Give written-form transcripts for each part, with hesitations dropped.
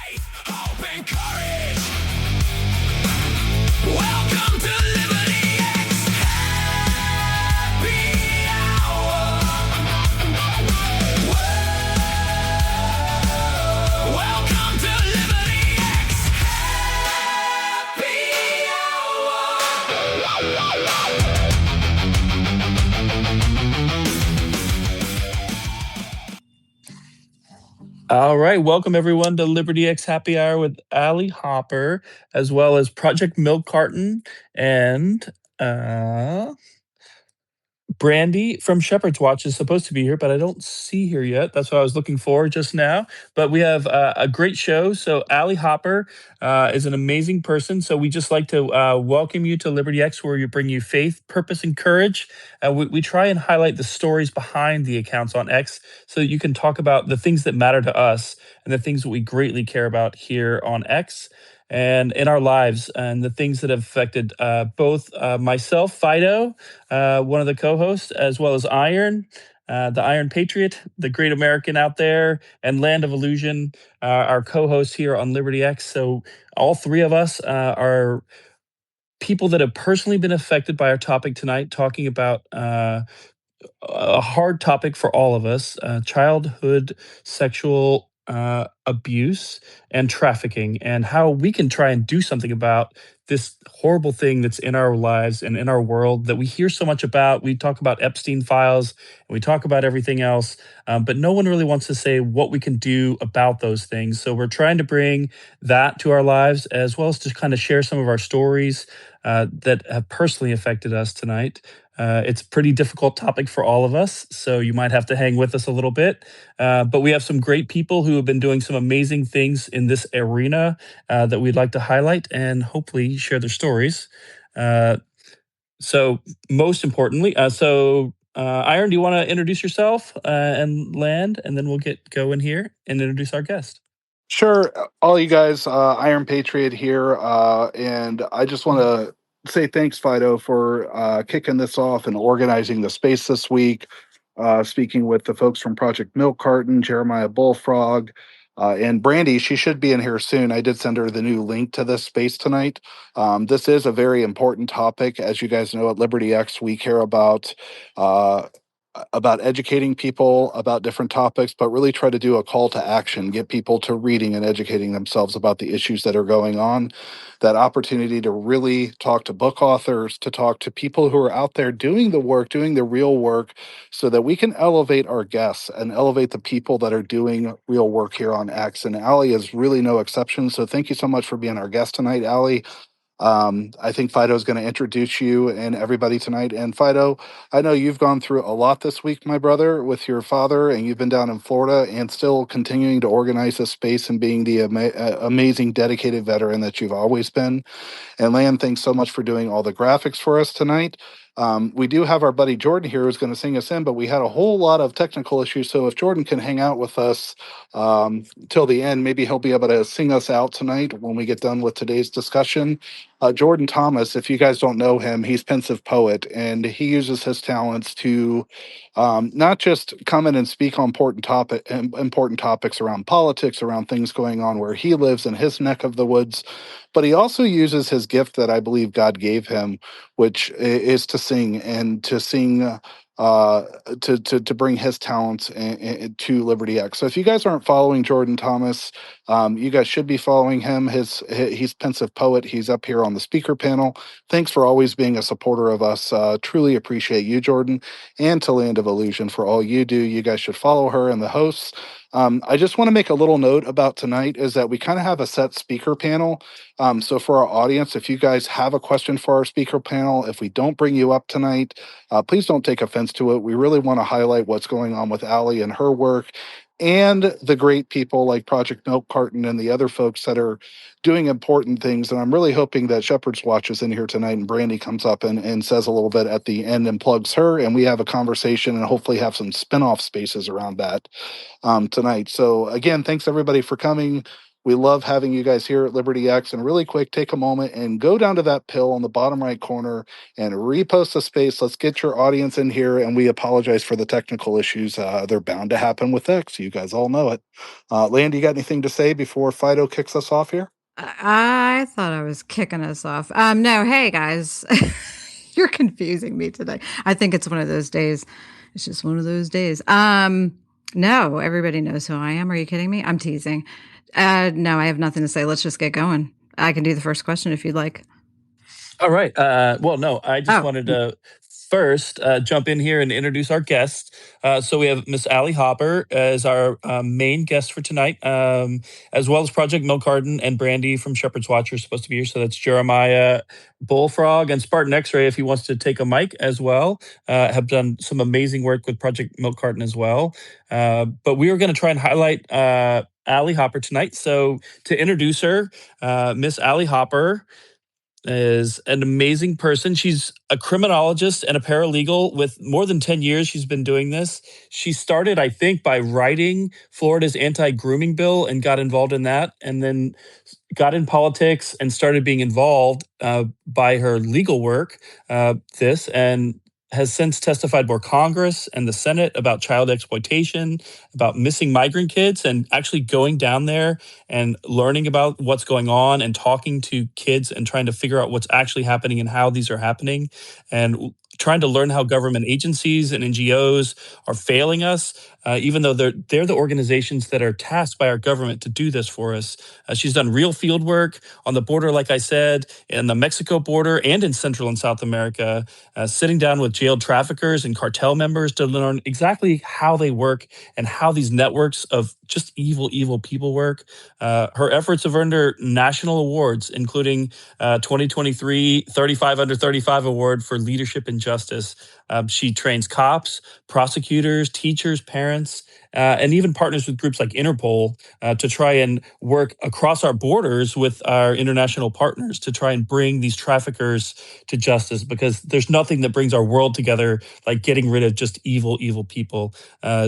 faith, hope, and courage. Welcome to Liberty X Happy Hour. Whoa. Welcome to Liberty X Happy All right, welcome everyone to Liberty X Happy Hour with Allie Hopper, as well as Project Milk Carton and Brandy from Shepherd's Watch is supposed to be here, but I don't see her yet. That's what I was looking for just now. But we have a great show. So Allie Hopper is an amazing person. So we just like to welcome you to Liberty X, where we bring you faith, purpose, and courage. We try and highlight the stories behind the accounts on X so that you can talk about the things that matter to us and the things that we greatly care about here on X and in our lives, and the things that have affected both myself, Fido, one of the co-hosts, as well as Iron, the Iron Patriot, the great American out there, and Land of Illusion, our co-hosts here on Liberty X. So all three of us are people that have personally been affected by our topic tonight, talking about a hard topic for all of us, childhood sexual abuse and trafficking, and how we can try and do something about this horrible thing that's in our lives and in our world that we hear so much about. We talk about Epstein files and we talk about everything else, but no one really wants to say what we can do about those things. So we're trying to bring that to our lives, as well as to kind of share some of our stories that have personally affected us tonight. It's a pretty difficult topic for all of us, so you might have to hang with us a little bit. But we have some great people who have been doing some amazing things in this arena that we'd like to highlight and hopefully share their stories. So most importantly, Iron, do you want to introduce yourself and Land, and then we'll get going here and introduce our guest. Sure. All you guys, Iron Patriot here. And I just want to say thanks, Fido, for kicking this off and organizing the space this week. Speaking with the folks from Project Milk Carton, Jeremiah Bullfrog, and Brandy. She should be in here soon. I did send her the new link to this space tonight. This is a very important topic. As you guys know, at Liberty X, we care about educating people about different topics, but really try to do a call to action, get people to reading and educating themselves about the issues that are going on. That opportunity to really talk to book authors, to talk to people who are out there doing the work, doing the real work, so that we can elevate our guests and elevate the people that are doing real work here on X. And Allie is really no exception. So thank you so much for being our guest tonight, Allie. I think Fido is going to introduce you and everybody tonight. And Fido, I know you've gone through a lot this week, my brother, with your father, and you've been down in Florida and still continuing to organize this space and being the amazing, dedicated veteran that you've always been. And Land, thanks so much for doing all the graphics for us tonight. We do have our buddy Jordan here who's going to sing us in, but we had a whole lot of technical issues. So if Jordan can hang out with us till the end, maybe he'll be able to sing us out tonight when we get done with today's discussion. Jordan Thomas, if you guys don't know him, he's Pensive Poet, and he uses his talents to not just come in and speak on important topics around politics, around things going on where he lives in his neck of the woods, but he also uses his gift that I believe God gave him, which is to sing and to sing. To bring his talents to Liberty X. So if you guys aren't following Jordan Thomas, you guys should be following him. He's Pensive Poet. He's up here on the speaker panel. Thanks for always being a supporter of us. Truly appreciate you, Jordan, and to Land of Illusion for all you do. You guys should follow her and the hosts. I just want to make a little note about tonight is that we kind of have a set speaker panel. So for our audience, if you guys have a question for our speaker panel, if we don't bring you up tonight, please don't take offense to it. We really want to highlight what's going on with Allie and her work and the great people like Project Milk Carton and the other folks that are doing important things. And I'm really hoping that Shepherd's Watch is in here tonight and Brandy comes up and says a little bit at the end and plugs her, and we have a conversation and hopefully have some spin-off spaces around that tonight. So again, thanks everybody for coming. We love having you guys here at Liberty X. And really quick, take a moment and go down to that pill on the bottom right corner and repost the space. Let's get your audience in here. And we apologize for the technical issues. They're bound to happen with X. You guys all know it. Land, you got anything to say before Fido kicks us off here? I thought I was kicking us off. No, hey guys, you're confusing me today. I think it's one of those days. It's just one of those days. No, everybody knows who I am. Are you kidding me? I'm teasing. No, I have nothing to say. Let's just get going. I can do the first question if you'd like. All right. Well, no, I just Oh, wanted to first jump in here and introduce our guests. So we have Miss Allie Hopper as our main guest for tonight, as well as Project Milk Carton and Brandy from Shepherd's Watch are supposed to be here. So that's Jeremiah Bullfrog and Spartan X-Ray, if he wants to take a mic as well, have done some amazing work with Project Milk Carton as well. But we are going to try and highlight Allie Hopper tonight. So to introduce her, Miss Allie Hopper is an amazing person. She's a criminologist and a paralegal with more than 10 years. She's been doing this. She started, I think, by writing Florida's anti-grooming bill and got involved in that, and then got in politics and started being involved by her legal work, and has since testified before Congress and the Senate about child exploitation, about missing migrant kids, and actually going down there and learning about what's going on and talking to kids and trying to figure out what's actually happening and how these are happening, and trying to learn how government agencies and NGOs are failing us, even though they're the organizations that are tasked by our government to do this for us. She's done real field work on the border, like I said, in the Mexico border and in Central and South America, sitting down with jailed traffickers and cartel members to learn exactly how they work and how these networks of just evil people work. Her efforts have earned her national awards, including 2023 35 Under 35 Award for Leadership and Justice. She trains cops, prosecutors, teachers, parents, and even partners with groups like Interpol to try and work across our borders with our international partners to try and bring these traffickers to justice, because there's nothing that brings our world together like getting rid of just evil people.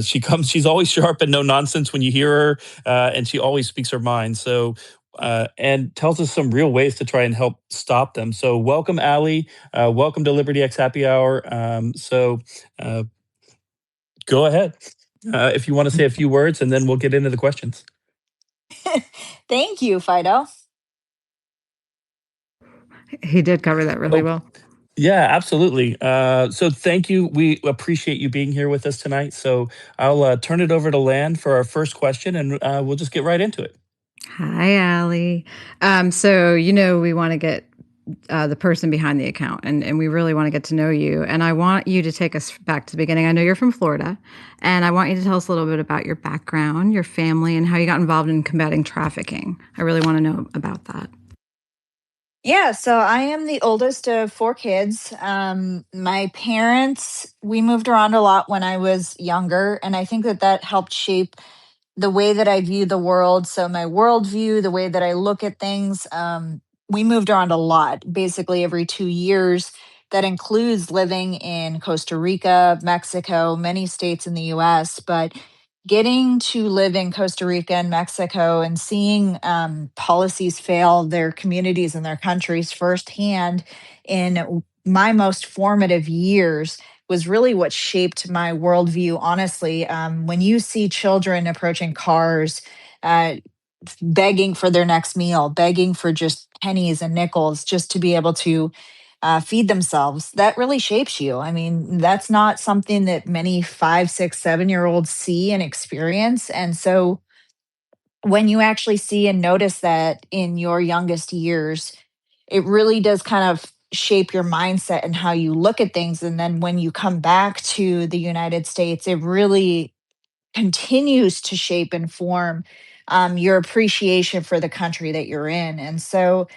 She's always sharp and no nonsense when you hear her, and she always speaks her mind. So and tells us some real ways to try and help stop them. So welcome, Allie. Welcome to Liberty X Happy Hour. Go ahead if you want to say a few words, and then we'll get into the questions. Thank you, Fido. he did cover that really Oh, well. Yeah, absolutely. So thank you. We appreciate you being here with us tonight. So I'll turn it over to Land for our first question, and we'll just get right into it. Hi, Allie. So we want to get the person behind the account, and we really want to get to know you. And I want you to take us back to the beginning. I know you're from Florida, and I want you to tell us a little bit about your background, your family, and how you got involved in combating trafficking. I really want to know about that. Yeah, so I am the oldest of four kids. My parents, we moved around a lot when I was younger, and I think that helped shape the way that I view the world. So my worldview, the way that I look at things, we moved around a lot, basically every 2 years. That includes living in Costa Rica, Mexico, many states in the US. But getting to live in Costa Rica and Mexico and seeing policies fail their communities and their countries firsthand in my most formative years was really what shaped my worldview, honestly. When you see children approaching cars, uh, begging for their next meal, begging for just pennies and nickels just to be able to feed themselves, that really shapes you. I mean, that's not something that many 5, 6, 7-year-olds see and experience. And so when you actually see and notice that in your youngest years, it really does kind of shape your mindset and how you look at things. And then when you come back to the United States, it really continues to shape and form your appreciation for the country that you're in. And so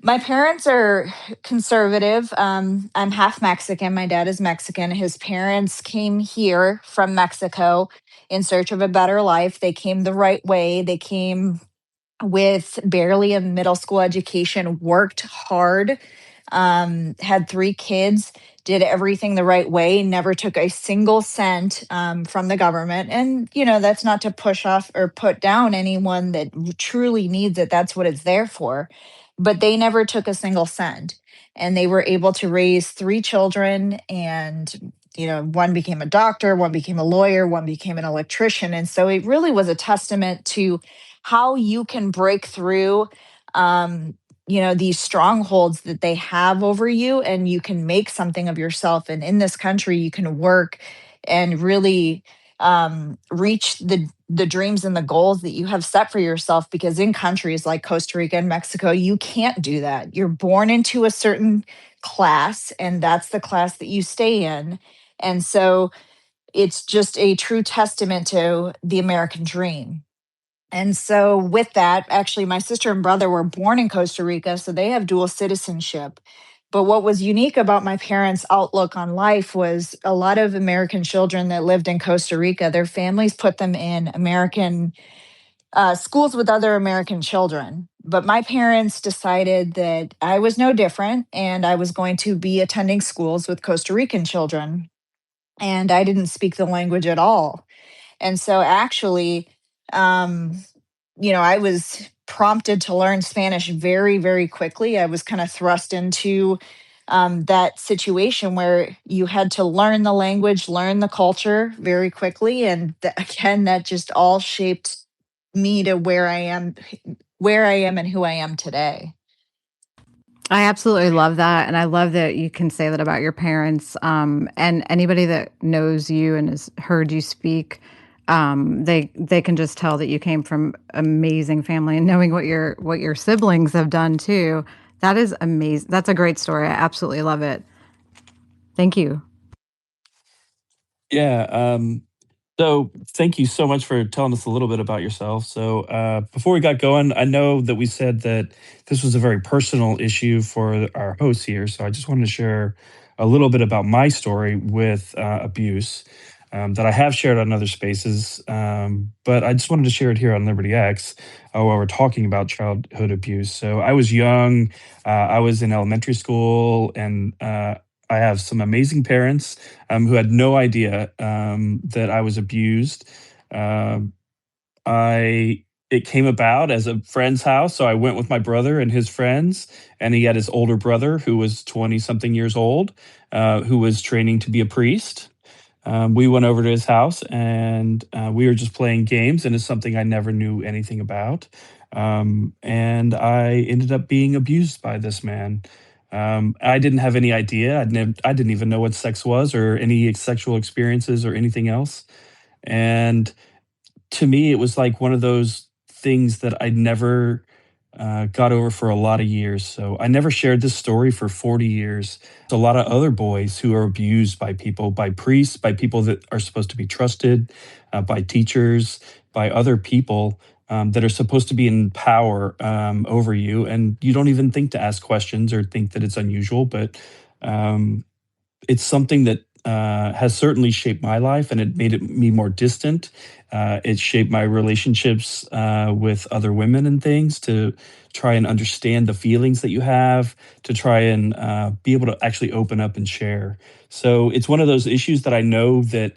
my parents are conservative. I'm half Mexican. My dad is Mexican. His parents came here from Mexico in search of a better life. They came the right way. They came with barely a middle school education, worked hard, had 3 kids, did everything the right way, never took a single cent from the government. And, that's not to push off or put down anyone that truly needs it. That's what it's there for. But they never took a single cent. And they were able to raise 3 children. And, one became a doctor, one became a lawyer, one became an electrician. And so it really was a testament to how you can break through. These strongholds that they have over you, and you can make something of yourself. And in this country, you can work and really reach the dreams and the goals that you have set for yourself. Because in countries like Costa Rica and Mexico, you can't do that. You're born into a certain class, and that's the class that you stay in. And so it's just a true testament to the American dream. And so, with that, actually, my sister and brother were born in Costa Rica, so they have dual citizenship. But what was unique about my parents' outlook on life was a lot of American children that lived in Costa Rica, their families put them in American schools with other American children. But my parents decided that I was no different, and I was going to be attending schools with Costa Rican children. And I didn't speak the language at all. And so actually, um, I was prompted to learn Spanish very, very quickly. I was kind of thrust into that situation where you had to learn the language, learn the culture very quickly. And again, that just all shaped me to where I am and who I am today. I absolutely love that, and I love that you can say that about your parents. And anybody that knows you and has heard you speak, they can just tell that you came from amazing family. And knowing what your siblings have done too, that is amazing. That's a great story. I absolutely love it. Thank you. Yeah. So thank you so much for telling us a little bit about yourself. So before we got going, I know that we said that this was a very personal issue for our hosts here. So I just wanted to share a little bit about my story with abuse that I have shared on other spaces. But I just wanted to share it here on Liberty X while we're talking about childhood abuse. So I was young. I was in elementary school, and I have some amazing parents who had no idea that I was abused. Um, I It came about as a friend's house, so I went with my brother and his friends, and he had his older brother who was 20 something years old, who was training to be a priest. We went over to his house, and we were just playing games, and it's something I never knew anything about. And I ended up being abused by this man. I didn't have any idea. I didn't even know what sex was or any sexual experiences or anything else. And to me, it was like one of those things that I never got over for a lot of years. So I never shared this story for 40 years. There's a lot of other boys who are abused by people, by priests, by people that are supposed to be trusted, by teachers, by other people that are supposed to be in power over you. And you don't even think to ask questions or think that it's unusual, but um, it's something that has certainly shaped my life, and it made me more distant. It shaped my relationships with other women and things to try and understand the feelings that you have, to try and be able to actually open up and share. So it's one of those issues that I know that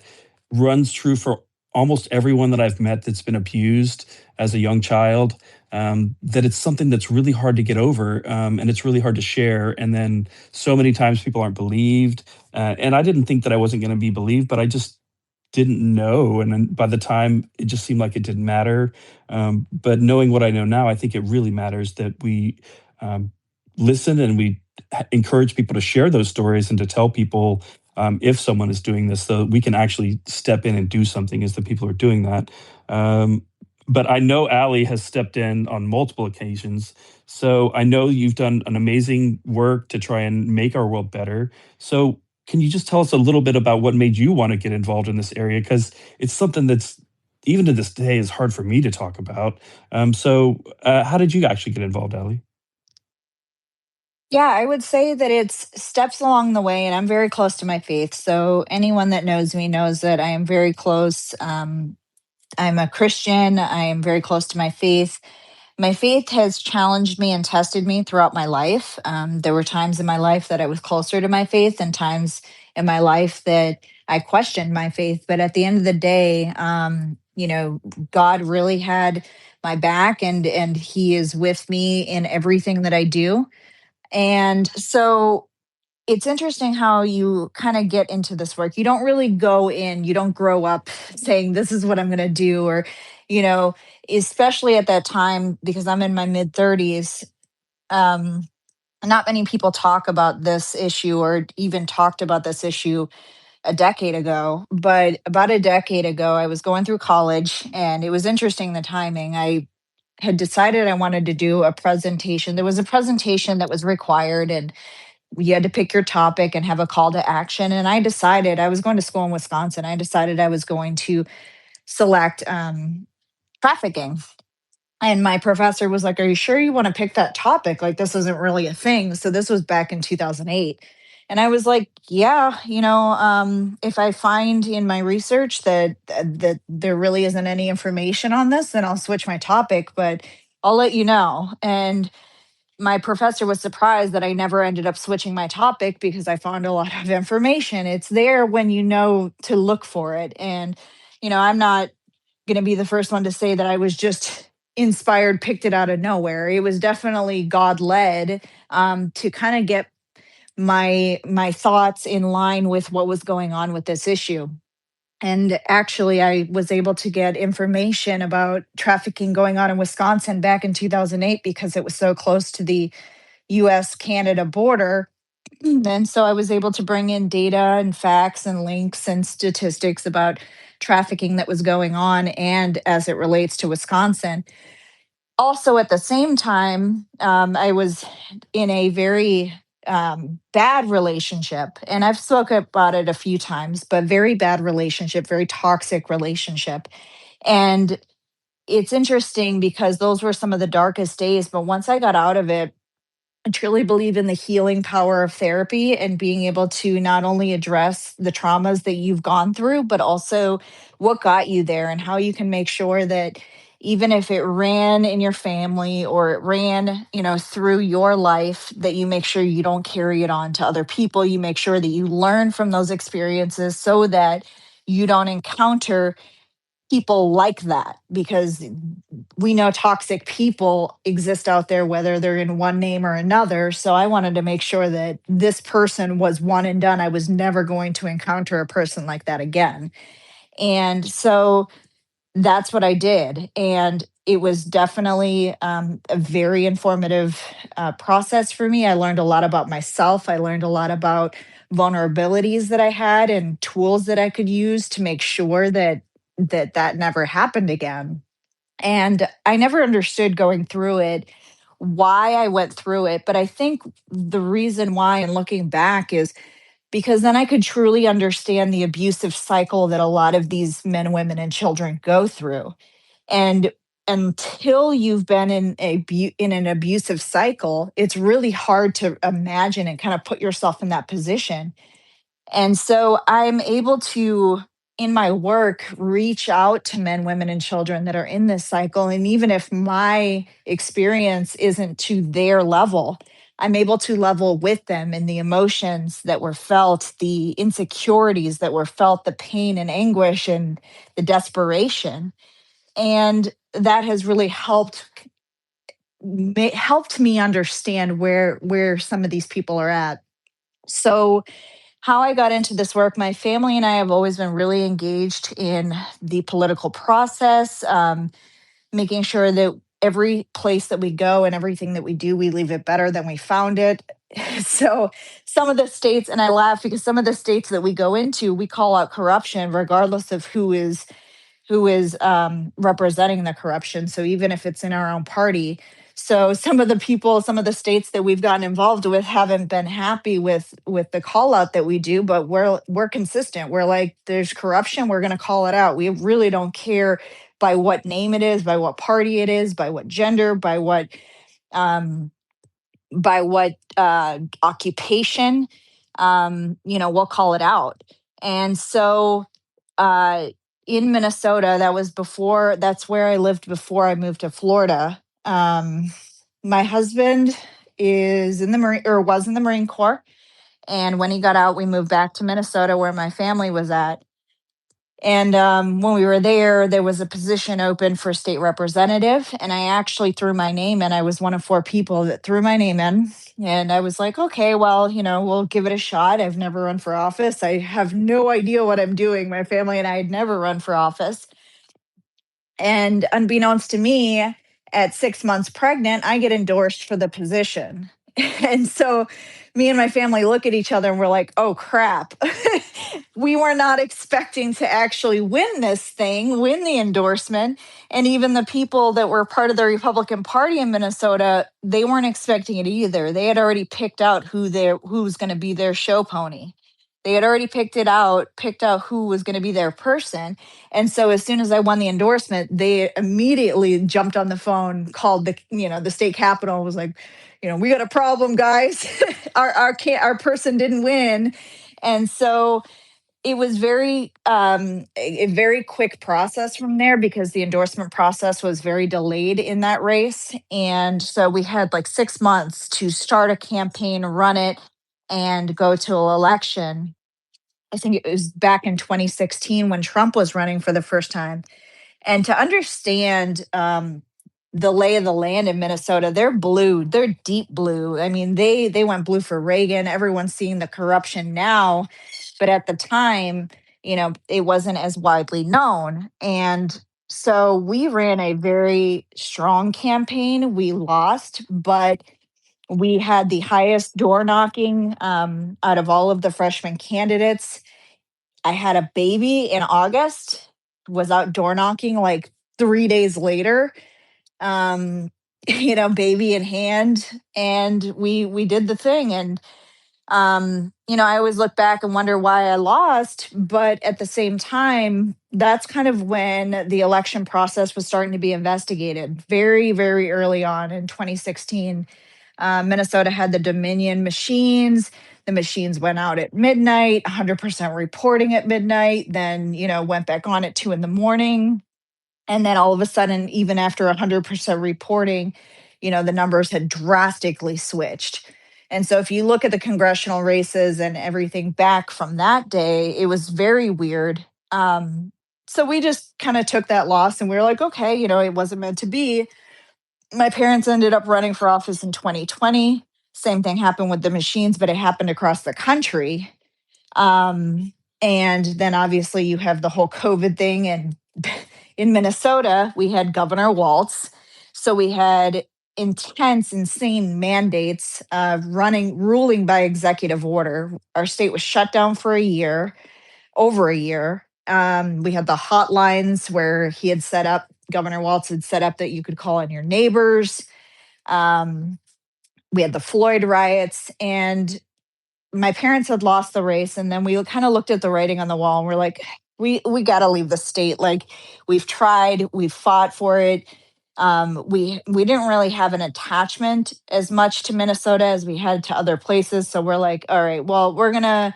runs true for almost everyone that I've met that's been abused as a young child. That it's something that's really hard to get over, and it's really hard to share. And then so many times people aren't believed, and I didn't think that I wasn't going to be believed, but I just didn't know. And then by the time, it just seemed like it didn't matter. But knowing what I know now, I think it really matters that we um, listen, and we encourage people to share those stories and to tell people if someone is doing this, so that we can actually step in and do something as the people who are doing that. Um, but I know Allie has stepped in on multiple occasions. So I know you've done an amazing work to try and make our world better. So can you just tell us a little bit about what made you want to get involved in this area? Because it's something that's, even to this day, is hard for me to talk about. How did you actually get involved, Allie? Yeah, I would say that it's steps along the way, and I'm very close to my faith. So anyone that knows me knows that I am very close. I'm a Christian. I am very close to my faith. my faith has challenged me and tested me throughout my life. There were times in my life that I was closer to my faith, and times in my life that I questioned my faith. But at the end of the day, God really had my back, and He is with me in everything that I do. And so it's interesting how you kind of get into this work. You don't really go in, you don't grow up saying, this is what I'm going to do, or, you know, especially at that time, because I'm in my mid 30s. Um, Not many people talk about this issue or even talked about this issue a decade ago. But about a decade ago, I was going through college, and it was interesting the timing. I had decided I wanted to do a presentation. There was a presentation that was required, and you had to pick your topic and have a call to action. And I decided, I was going to school in Wisconsin. I decided I was going to select trafficking. And my professor was like, "Are you sure you want to pick that topic? Like, this isn't really a thing." So this was back in 2008. And I was like, "Yeah, if I find in my research that there really isn't any information on this, then I'll switch my topic, but I'll let you know." And my professor was surprised that I never ended up switching my topic, because I found a lot of information. It's there when you know to look for it. And, I'm not going to be the first one to say that I was just inspired, picked it out of nowhere. It was definitely God led, to kind of get my thoughts in line with what was going on with this issue. And actually, I was able to get information about trafficking going on in Wisconsin back in 2008, because it was so close to the US Canada border. And so I was able to bring in data and facts and links and statistics about trafficking that was going on, and as it relates to Wisconsin. Also, at the same time, I was in a very bad relationship. And I've spoken about it a few times, but very bad relationship, very toxic relationship. And it's interesting because those were some of the darkest days. But once I got out of it, I truly believe in the healing power of therapy and being able to not only address the traumas that you've gone through, but also what got you there, and how you can make sure that even if it ran in your family or it ran, through your life, that you make sure you don't carry it on to other people. You make sure that you learn from those experiences so that you don't encounter people like that, because we know toxic people exist out there, whether they're in one name or another. So I wanted to make sure that this person was one and done. I was never going to encounter a person like that again. And so that's what I did. And it was definitely a very informative process for me. I learned a lot about myself. I learned a lot about vulnerabilities that I had and tools that I could use to make sure that never happened again. And I never understood going through it why I went through it. But I think the reason why, and looking back, is because then I could truly understand the abusive cycle that a lot of these men, women, and children go through. And until you've been in an abusive cycle, it's really hard to imagine and kind of put yourself in that position. And so I'm able to, in my work, reach out to men, women, and children that are in this cycle. And even if my experience isn't to their level, I'm able to level with them in the emotions that were felt, the insecurities that were felt, the pain and anguish and the desperation. And that has really helped me understand where some of these people are at. So how I got into this work, my family and I have always been really engaged in the political process, making sure that every place that we go and everything that we do, we leave it better than we found it. So, some of the states, and I laugh because some of the states that we go into, we call out corruption regardless of who is representing the corruption. So even if it's in our own party. So some of the people, some of the states that we've gotten involved with haven't been happy with the call out that we do, but we're consistent. We're like, there's corruption, we're going to call it out. We really don't care by what name it is, by what party it is, by what gender, um, by what occupation. We'll call it out. And so uh, in Minnesota, that's where I lived before I moved to Florida. My husband is in the Marine or was in the Marine Corps. And when he got out, we moved back to Minnesota where my family was at. And when we were there, there was a position open for state representative. And I actually threw my name in. I was one of 4 people that threw my name in. And I was like, okay, well, we'll give it a shot. I've never run for office. I have no idea what I'm doing. My family and I had never run for office. And unbeknownst to me, at 6 months pregnant, I get endorsed for the position. And so me and my family look at each other and we're like, oh crap. We were not expecting to actually win this thing, win the endorsement. And even the people that were part of the Republican Party in Minnesota, they weren't expecting it either. They had already picked out who was going to be their show pony. They had already picked out who was going to be their person. And so as soon as I won the endorsement, they immediately jumped on the phone, called the state capitol, was like, we got a problem, guys. our person didn't win. And so it was a very quick process from there because the endorsement process was very delayed in that race. And so we had like 6 months to start a campaign, run it, and go to an election. I think it was back in 2016 when Trump was running for the first time. And to understand the lay of the land in Minnesota, they're blue, they're deep blue. I mean, they went blue for Reagan. Everyone's seeing the corruption now, but at the time, it wasn't as widely known. And so we ran a very strong campaign. We lost, but we had the highest door knocking out of all of the freshman candidates. I had a baby in August, was out door knocking like 3 days later, um, baby in hand, and we did the thing. And I always look back and wonder why I lost, but at the same time, that's kind of when the election process was starting to be investigated very, very early on in 2016. Minnesota had the Dominion machines. The machines went out at midnight, 100% reporting at midnight, then, went back on at 2 in the morning. And then all of a sudden, even after 100% reporting, the numbers had drastically switched. And so if you look at the congressional races and everything back from that day, it was very weird. So we just kind of took that loss and we were like, okay, it wasn't meant to be. My parents ended up running for office in 2020. Same thing happened with the machines, but it happened across the country. And then obviously you have the whole COVID thing. And in Minnesota, we had Governor Walz. So we had intense, insane mandates ruling by executive order. Our state was shut down for a year, over a year. We had the hotlines where he had set up, Governor Walz had set up that you could call on your neighbors. We had the Floyd riots, and my parents had lost the race. And then we kind of looked at the writing on the wall and we're like, we got to leave the state. Like, we've tried, we've fought for it. We didn't really have an attachment as much to Minnesota as we had to other places. So we're like, all right, well, we're gonna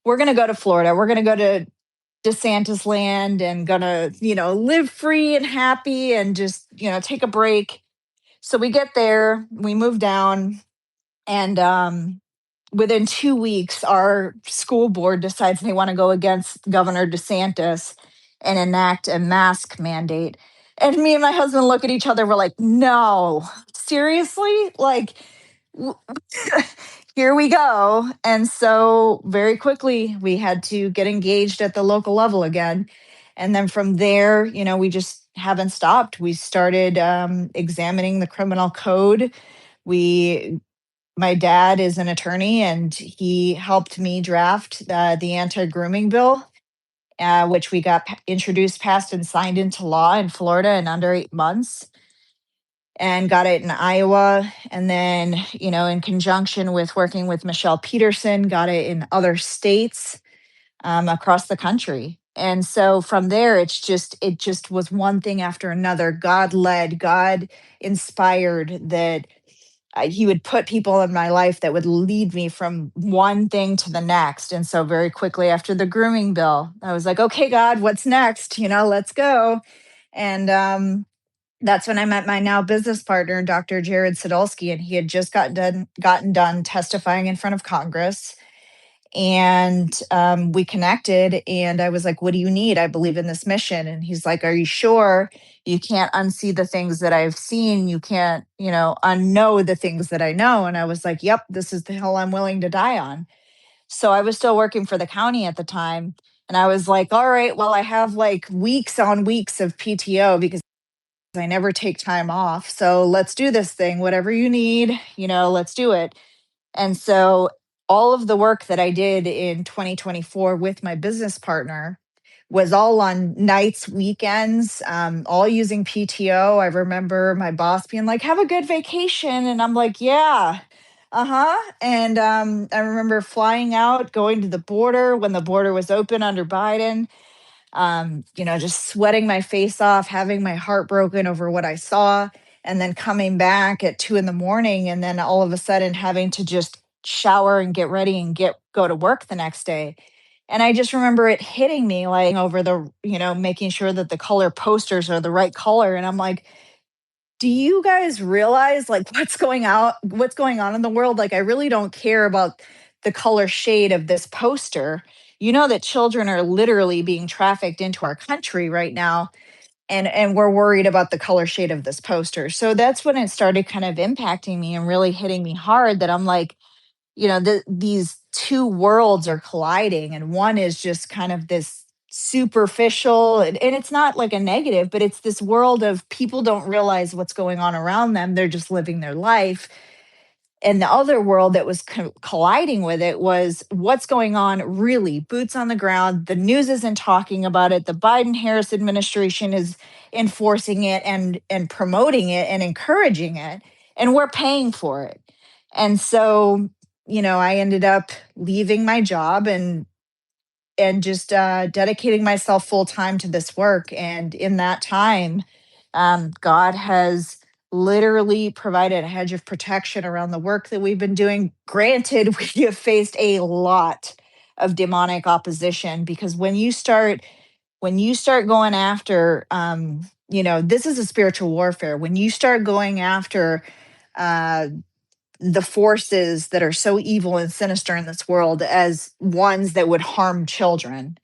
go to Florida. We're gonna go to DeSantis land and gonna, live free and happy and just, take a break. So we get there, we move down, and within 2 weeks, our school board decides they want to go against Governor DeSantis and enact a mask mandate. And me and my husband look at each other, we're like, no, seriously? Like, here we go. And so very quickly, we had to get engaged at the local level again. And then from there, we just haven't stopped. We started examining the criminal code. My dad is an attorney and he helped me draft the anti-grooming bill, which we got introduced, passed, and signed into law in Florida in under 8 months, and got it in Iowa. And then, in conjunction with working with Michelle Peterson, got it in other states across the country. And so from there, it just was one thing after another. God led, God inspired that he would put people in my life that would lead me from one thing to the next. And so very quickly after the grooming bill, I was like, okay, God, what's next? Let's go. And That's when I met my now business partner, Dr. Jared Sadolsky, and he had just gotten done testifying in front of Congress. And we connected, and I was like, "What do you need? I believe in this mission." And he's like, "Are you sure? You can't unsee the things that I've seen. You can't, unknow the things that I know." And I was like, "Yep, this is the hill I'm willing to die on." So I was still working for the county at the time. And I was like, "All right, well, I have like weeks on weeks of PTO because I never take time off. So let's do this thing. Whatever you need, let's do it." And so all of the work that I did in 2024 with my business partner was all on nights, weekends, all using PTO. I remember my boss being like, "Have a good vacation." And I'm like, "Yeah, uh-huh." And I remember flying out, going to the border when the border was open under Biden, just sweating my face off, having my heart broken over what I saw, and then coming back at 2 in the morning, and then all of a sudden having to just shower and get ready and go to work the next day. And I just remember it hitting me like over making sure that the color posters are the right color. And I'm like, do you guys realize like what's going on in the world? Like, I really don't care about the color shade of this poster. You know that children are literally being trafficked into our country right now, and we're worried about the color shade of this poster. So that's when it started kind of impacting me and really hitting me hard, that I'm like, these two worlds are colliding, and one is just kind of this superficial, and it's not like a negative, but it's this world of people don't realize what's going on around them, they're just living their life. And the other world that was colliding with it was what's going on, really boots on the ground. The news isn't talking about it. The Biden Harris administration is enforcing it and promoting it and encouraging it, and we're paying for it. And so, I ended up leaving my job and just dedicating myself full time to this work. And in that time, God has literally provided a hedge of protection around the work that we've been doing. Granted, we have faced a lot of demonic opposition, because when you start going after, this is a spiritual warfare. When you start going after uh, the forces that are so evil and sinister in this world as ones that would harm children,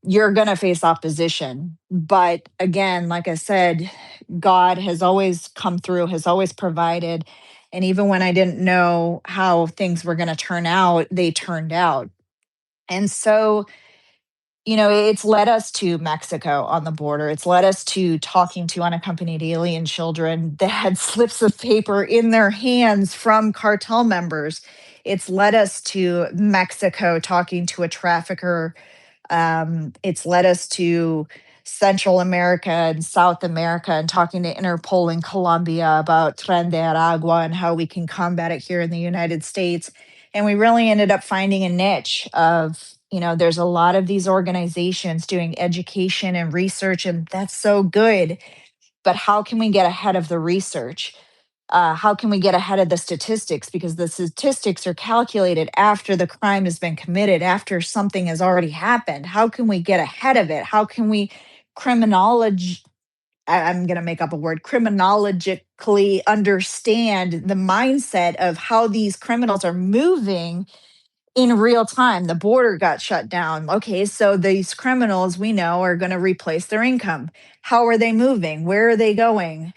you're going to face opposition. But again, like I said, God has always come through, has always provided. And even when I didn't know how things were going to turn out, they turned out. And so, it's led us to Mexico on the border. It's led us to talking to unaccompanied alien children that had slips of paper in their hands from cartel members. It's led us to Mexico talking to a trafficker. It's led us to Central America and South America and talking to Interpol in Colombia about Tren de Aragua and how we can combat it here in the United States. And we really ended up finding a niche of, there's a lot of these organizations doing education and research, and that's so good. But how can we get ahead of the research? How can we get ahead of the statistics? Because the statistics are calculated after the crime has been committed, after something has already happened. How can we get ahead of it? How can we criminology? I'm going to make up a word, criminologically understand the mindset of how these criminals are moving in real time. The border got shut down. Okay, so these criminals we know are going to replace their income. How are they moving? Where are they going?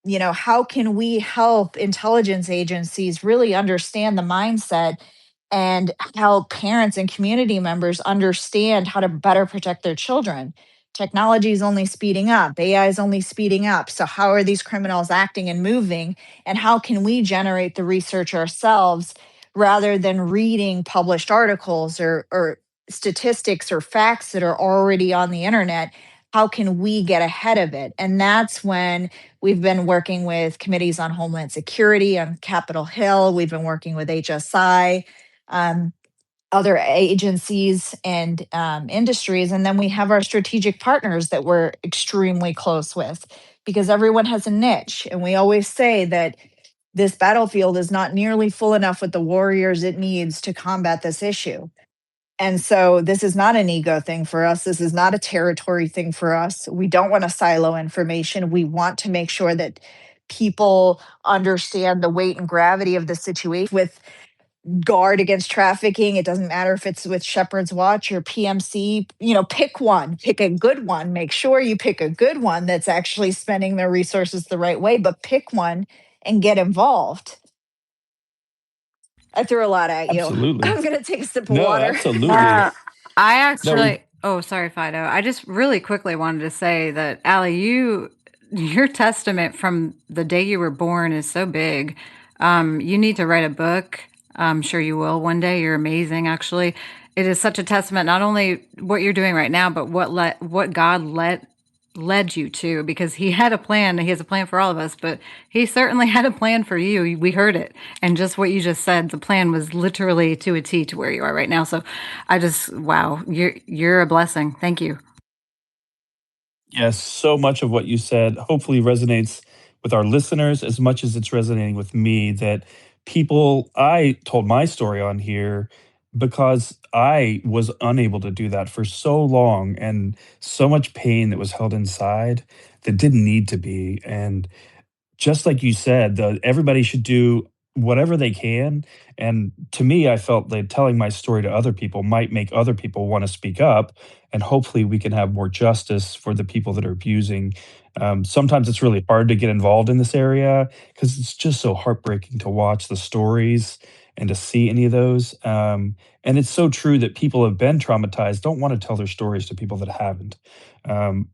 How can we help intelligence agencies really understand the mindset and help parents and community members understand how to better protect their children? Technology is only speeding up, AI is only speeding up. So, how are these criminals acting and moving? And how can we generate the research ourselves rather than reading published articles or statistics or facts that are already on the internet? How can we get ahead of it? And that's when we've been working with committees on Homeland Security on Capitol Hill. We've been working with HSI, um, other agencies and industries. And then we have our strategic partners that we're extremely close with, because everyone has a niche. And we always say that this battlefield is not nearly full enough with the warriors it needs to combat this issue. And so this is not an ego thing for us. This is not a territory thing for us. We don't want to silo information. We want to make sure that people understand the weight and gravity of the situation with Guard Against Trafficking. It doesn't matter if it's with Shepherd's Watch or PMC, pick one, pick a good one. Make sure you pick a good one that's actually spending their resources the right way, but pick one and get involved. I threw a lot at you. Absolutely. I'm going to take a sip of No, water. absolutely. I No, we actually, oh, sorry, Fido. I just really quickly wanted to say that, Allie, your testament from the day you were born is so big. You need to write a book. I'm sure you will one day. You're amazing, actually. It is such a testament, not only what you're doing right now, but what God led you to, because he had a plan. He has a plan for all of us, but he certainly had a plan for you. We heard it. And just what you just said, the plan was literally to a T to where you are right now. So wow, you're a blessing. Thank you. Yes, so much of what you said hopefully resonates with our listeners as much as it's resonating with me. That I told my story on here because I was unable to do that for so long, and so much pain that was held inside that didn't need to be. And just like you said, everybody should do whatever they can. And to me, I felt that telling my story to other people might make other people want to speak up. And hopefully, we can have more justice for the people that are abusing. Sometimes it's really hard to get involved in this area because it's just so heartbreaking to watch the stories and to see any of those. And it's so true that people who have been traumatized don't want to tell their stories to people that haven't.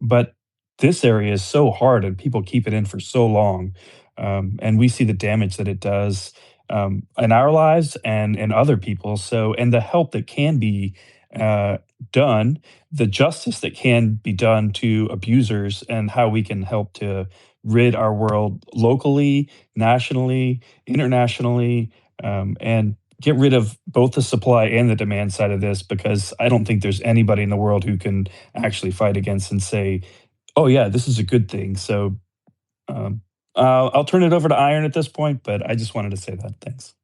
But this area is so hard and people keep it in for so long. And we see the damage that it does in our lives and in other people. So, and the help that can be uh, done, the justice that can be done to abusers, and how we can help to rid our world locally, nationally, internationally, and get rid of both the supply and the demand side of this, because I don't think there's anybody in the world who can actually fight against and say, oh yeah, this is a good thing. So um, I'll turn it over to Iron at this point, but I just wanted to say that. Thanks.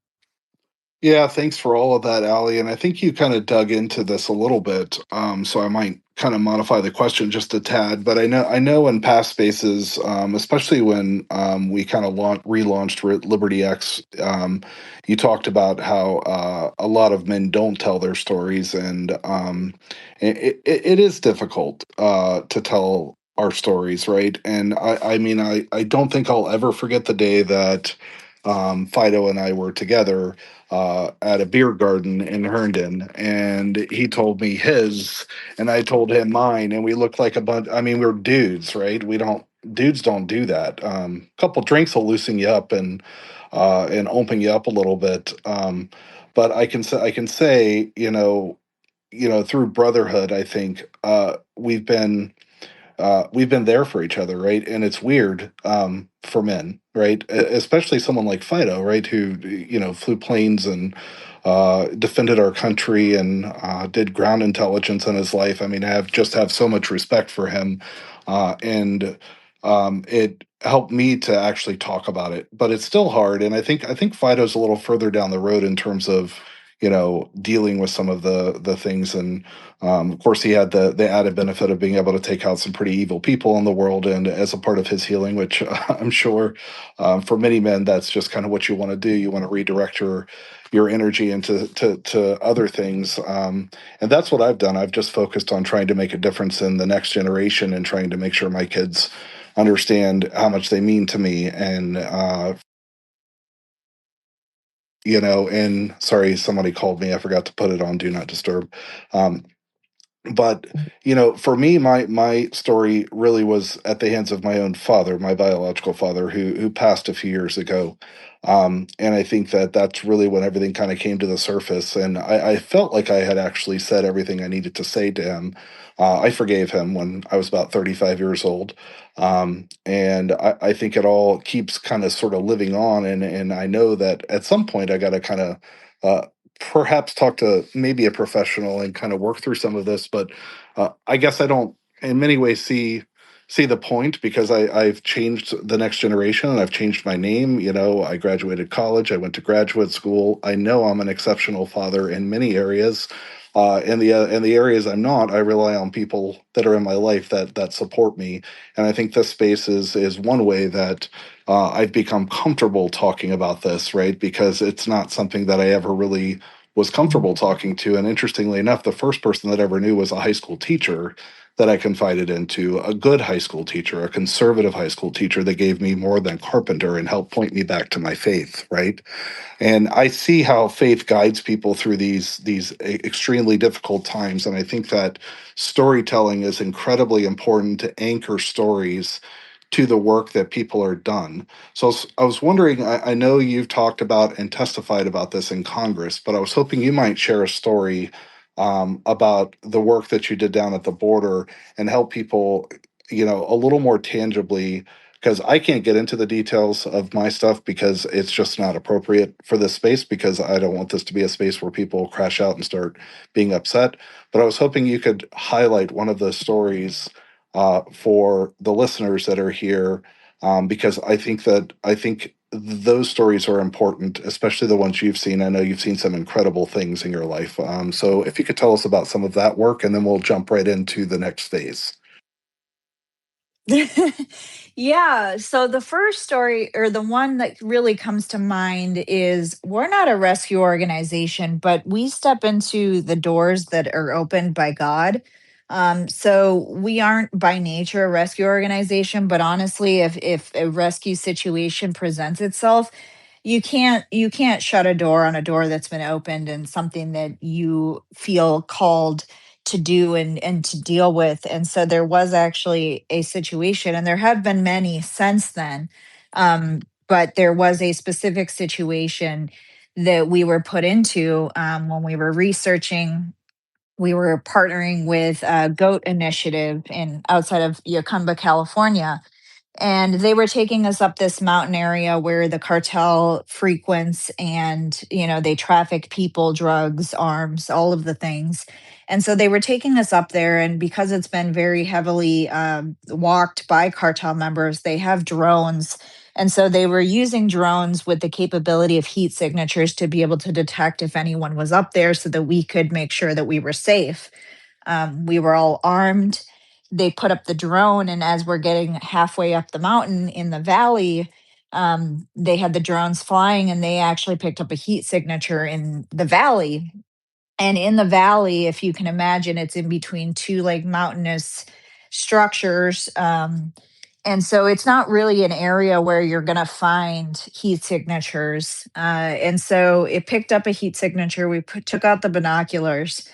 Yeah, thanks for all of that, Allie. And I think you kind of dug into this a little bit, so I might kind of modify the question just a tad. But I know in past spaces, especially when we kind of relaunched Liberty X, you talked about how a lot of men don't tell their stories, and it is difficult to tell our stories, right? And I mean, I don't think I'll ever forget the day that Fido and I were together at a beer garden in Herndon, and he told me his, and I told him mine, and we looked like a bunch. I mean, we're dudes, right? Dudes don't do that. Couple drinks will loosen you up and open you up a little bit. But I can say, through brotherhood, I think we've been there for each other, right? And it's weird for men, right? Especially someone like Fido, right, who flew planes and defended our country and did ground intelligence in his life. I mean, I have so much respect for him, and it helped me to actually talk about it. But it's still hard, and I think Fido's a little further down the road in terms of dealing with some of the things. And of course, he had the added benefit of being able to take out some pretty evil people in the world, and as a part of his healing, which I'm sure for many men, that's just kind of what you want to do. You want to redirect your energy into to other things, and that's what I've done. I've just focused on trying to make a difference in the next generation and trying to make sure my kids understand how much they mean to me. And and sorry, somebody called me. I forgot to put it on Do Not Disturb. Um, but for me, my story really was at the hands of my own father, my biological father, who passed a few years ago. And I think that that's really when everything kind of came to the surface, and I felt like I had actually said everything I needed to say to him. I forgave him when I was about 35 years old. And I think it all keeps kind of sort of living on, and I know that at some point I got to kind of uh, perhaps talk to maybe a professional and kind of work through some of this. But I guess I don't in many ways see the point, because I've changed the next generation, and I've changed my name. I graduated college, I went to graduate school. I know I'm an exceptional father in many areas. In the areas I'm not, I rely on people that are in my life that support me. And I think this space is one way that I've become comfortable talking about this, right? Because it's not something that I ever really was comfortable talking to. And interestingly enough, the first person that I ever knew was a high school teacher that I confided into, a good high school teacher, a conservative high school teacher that gave me more than carpenter and helped point me back to my faith, right? And I see how faith guides people through extremely difficult times. And I think that storytelling is incredibly important to anchor stories to the work that people are done. So I was wondering, I know you've talked about and testified about this in Congress, but I was hoping you might share a story about the work that you did down at the border and help people, a little more tangibly, because I can't get into the details of my stuff because it's just not appropriate for this space, because I don't want this to be a space where people crash out and start being upset. But I was hoping you could highlight one of the stories for the listeners that are here, because I think those stories are important, especially the ones you've seen. I know you've seen some incredible things in your life. So if you could tell us about some of that work, and then we'll jump right into the next phase. Yeah. So the first story, or the one that really comes to mind, is we're not a rescue organization, but we step into the doors that are opened by God. So we aren't by nature a rescue organization, but honestly, if a rescue situation presents itself, you can't shut a door on a door that's been opened, and something that you feel called to do and to deal with. And so there was actually a situation, and there have been many since then. But there was a specific situation that we were put into when we were researching. We were partnering with a goat initiative in outside of Yacumba, California, and they were taking us up this mountain area where the cartel frequents, and they traffic people, drugs, arms, all of the things. And so they were taking us up there, and because it's been very heavily walked by cartel members, they have drones. And so they were using drones with the capability of heat signatures to be able to detect if anyone was up there, so that we could make sure that we were safe. We were all armed. They put up the drone, and as we're getting halfway up the mountain in the valley, they had the drones flying, and they actually picked up a heat signature in the valley. And in the valley, if you can imagine, it's in between two like mountainous structures. And so it's not really an area where you're going to find heat signatures. And so it picked up a heat signature. Took out the binoculars,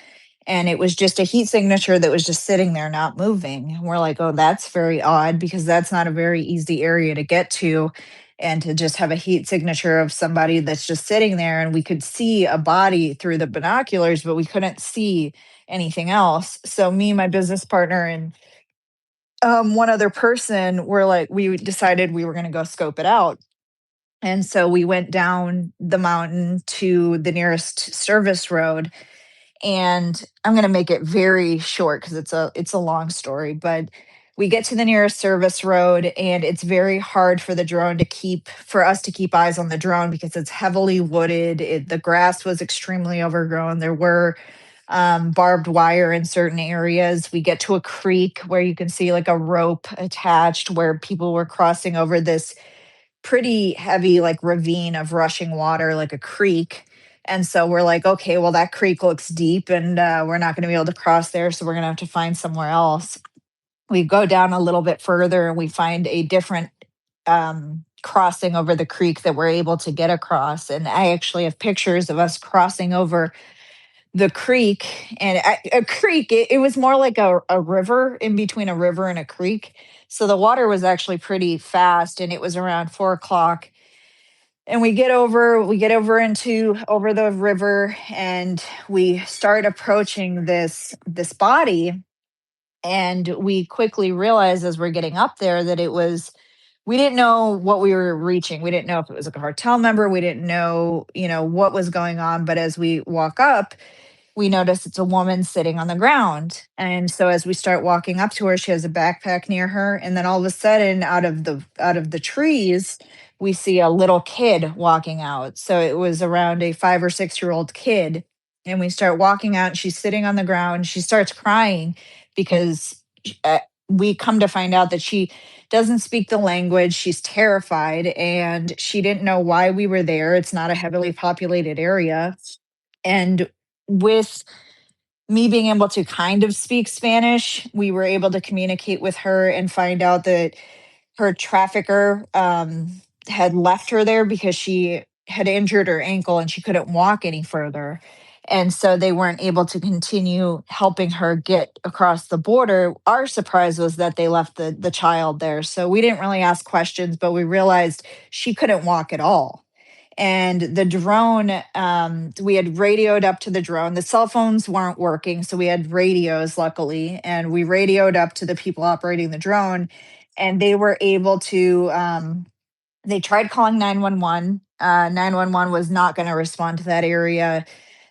and it was just a heat signature that was just sitting there not moving. And we're like, oh, that's very odd, because that's not a very easy area to get to, and to just have a heat signature of somebody that's just sitting there. And we could see a body through the binoculars, but we couldn't see anything else. So me, my business partner, and one other person, were like, we decided we were going to go scope it out. And so we went down the mountain to the nearest service road, and I'm going to make it very short because it's a long story. But we get to the nearest service road, and it's very hard for the drone to keep for us to keep eyes on the drone, because it's heavily wooded. The grass was extremely overgrown. There were barbed wire in certain areas. We get to a creek where you can see like a rope attached, where people were crossing over this pretty heavy like ravine of rushing water, like a creek. And so we're like, okay, well, that creek looks deep, and we're not going to be able to cross there, so we're going to have to find somewhere else. We go down a little bit further, and we find a different crossing over the creek that we're able to get across. And I actually have pictures of us crossing over the creek. And a creek, it was more like a river, in between a river and a creek. So the water was actually pretty fast, and it was around 4 o'clock. And we get over into over the river, and we start approaching this body. And we quickly realize, as we're getting up there, that we didn't know what we were reaching. We didn't know if it was a cartel member. We didn't know, what was going on. But as we walk up, we notice it's a woman sitting on the ground. And so as we start walking up to her, she has a backpack near her. And then all of a sudden, out of the trees, we see a little kid walking out. So it was around a 5 or 6 year old kid. And we start walking out, and she's sitting on the ground. She starts crying because we come to find out that she doesn't speak the language. She's terrified, and she didn't know why we were there. It's not a heavily populated area. And with me being able to kind of speak Spanish, we were able to communicate with her and find out that her trafficker had left her there because she had injured her ankle and she couldn't walk any further. And so they weren't able to continue helping her get across the border. Our surprise was that they left the child there. So we didn't really ask questions, but we realized she couldn't walk at all. And the drone, we had radioed up to the drone. The cell phones weren't working, so we had radios, luckily, and we radioed up to the people operating the drone, and they were able to. They tried calling 911. 911 was not going to respond to that area.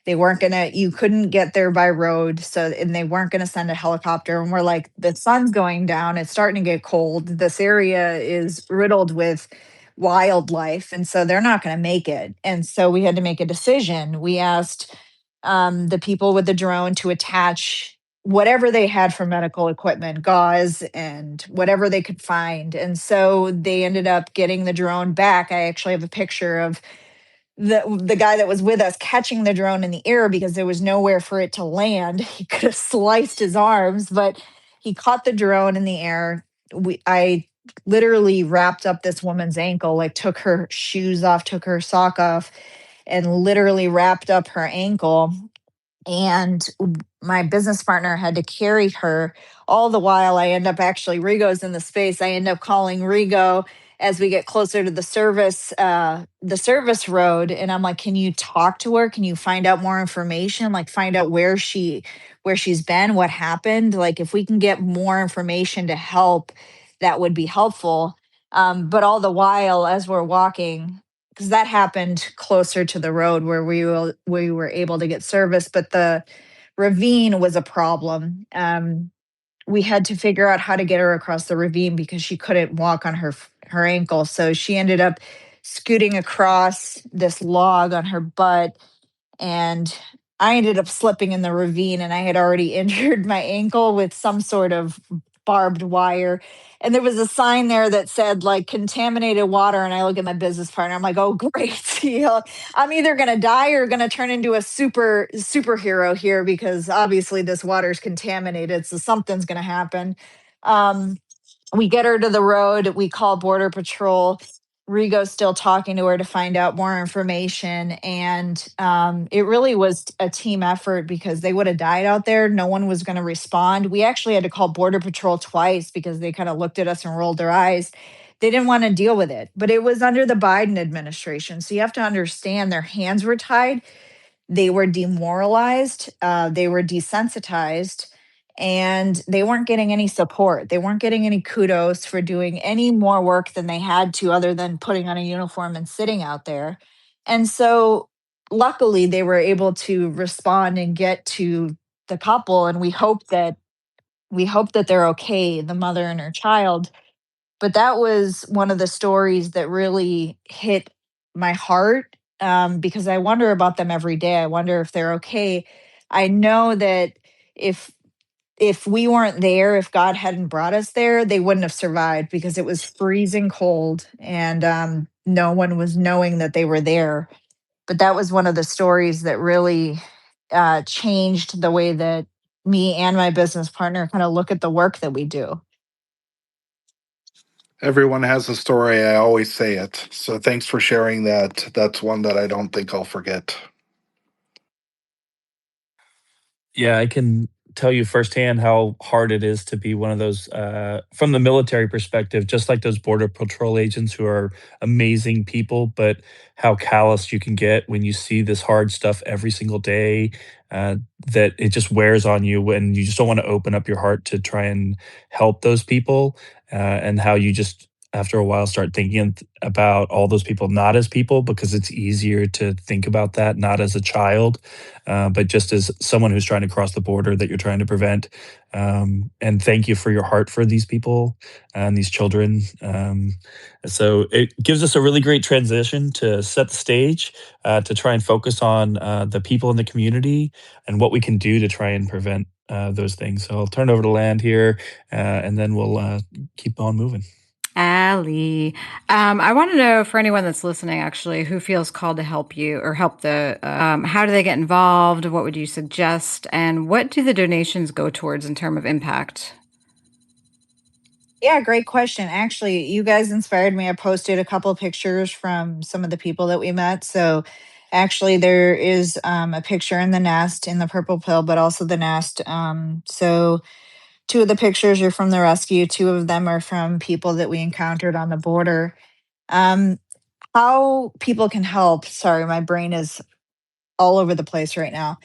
They weren't gonna, you couldn't get there by road. So, and they weren't gonna send a helicopter. And we're like, the sun's going down. It's starting to get cold. This area is riddled with wildlife. And so they're not gonna make it. And so we had to make a decision. We asked the people with the drone to attach whatever they had for medical equipment, gauze and whatever they could find. And so they ended up getting the drone back. I actually have a picture of the guy that was with us catching the drone in the air because there was nowhere for it to land. He could have sliced his arms, but he caught the drone in the air. I literally wrapped up this woman's ankle, like took her shoes off, took her sock off, and literally wrapped up her ankle. And my business partner had to carry her. All the while I end up, actually, Rigo's in the space, I end up calling Rigo as we get closer to the service road, and I'm like, can you talk to her, can you find out more information, like find out where she's been, what happened, like if we can get more information to help, that would be helpful. But all the while as we're walking, because that happened closer to the road where we were able to get service, but the ravine was a problem. We had to figure out how to get her across the ravine because she couldn't walk on her ankle. So she ended up scooting across this log on her butt, and I ended up slipping in the ravine, and I had already injured my ankle with some sort of barbed wire. And there was a sign there that said like contaminated water. And I look at my business partner, I'm like, oh, great. I'm either going to die or going to turn into a superhero here because obviously this water is contaminated. So something's going to happen. Um, we get her to the road. We call Border Patrol. Rigo's still talking to her to find out more information. And it really was a team effort because they would have died out there. No one was going to respond. We actually had to call Border Patrol twice because they kind of looked at us and rolled their eyes. They didn't want to deal with it, but it was under the Biden administration. So you have to understand their hands were tied, they were demoralized, they were desensitized, and they weren't getting any support. They weren't getting any kudos for doing any more work than they had to, other than putting on a uniform and sitting out there. And so, luckily, they were able to respond and get to the couple. And we hope that they're okay, the mother and her child. But that was one of the stories that really hit my heart, because I wonder about them every day. I wonder if they're okay. I know that if if we weren't there, if God hadn't brought us there, they wouldn't have survived because it was freezing cold, and no one was knowing that they were there. But that was one of the stories that really changed the way that me and my business partner kind of look at the work that we do. Everyone has a story. I always say it. So thanks for sharing that. That's one that I don't think I'll forget. Yeah, I can tell you firsthand how hard it is to be one of those, from the military perspective, just like those border patrol agents who are amazing people, but how callous you can get when you see this hard stuff every single day, that it just wears on you when you just don't want to open up your heart to try and help those people, and how you just after a while start thinking about all those people not as people, because it's easier to think about that not as a child, but just as someone who's trying to cross the border that you're trying to prevent. And thank you for your heart for these people and these children. So it gives us a really great transition to set the stage, to try and focus on the people in the community and what we can do to try and prevent those things. So I'll turn it over to Land here, and then we'll keep on moving. Allie, I want to know, for anyone that's listening, actually, who feels called to help you or help how do they get involved? What would you suggest? And what do the donations go towards in terms of impact? Yeah, great question. Actually, you guys inspired me. I posted a couple of pictures from some of the people that we met. So, actually, there is a picture in the nest in the purple pill, but also the nest. So, two of the pictures are from the rescue, two of them are from people that we encountered on the border. Um, how people can help. Sorry, my brain is all over the place right now.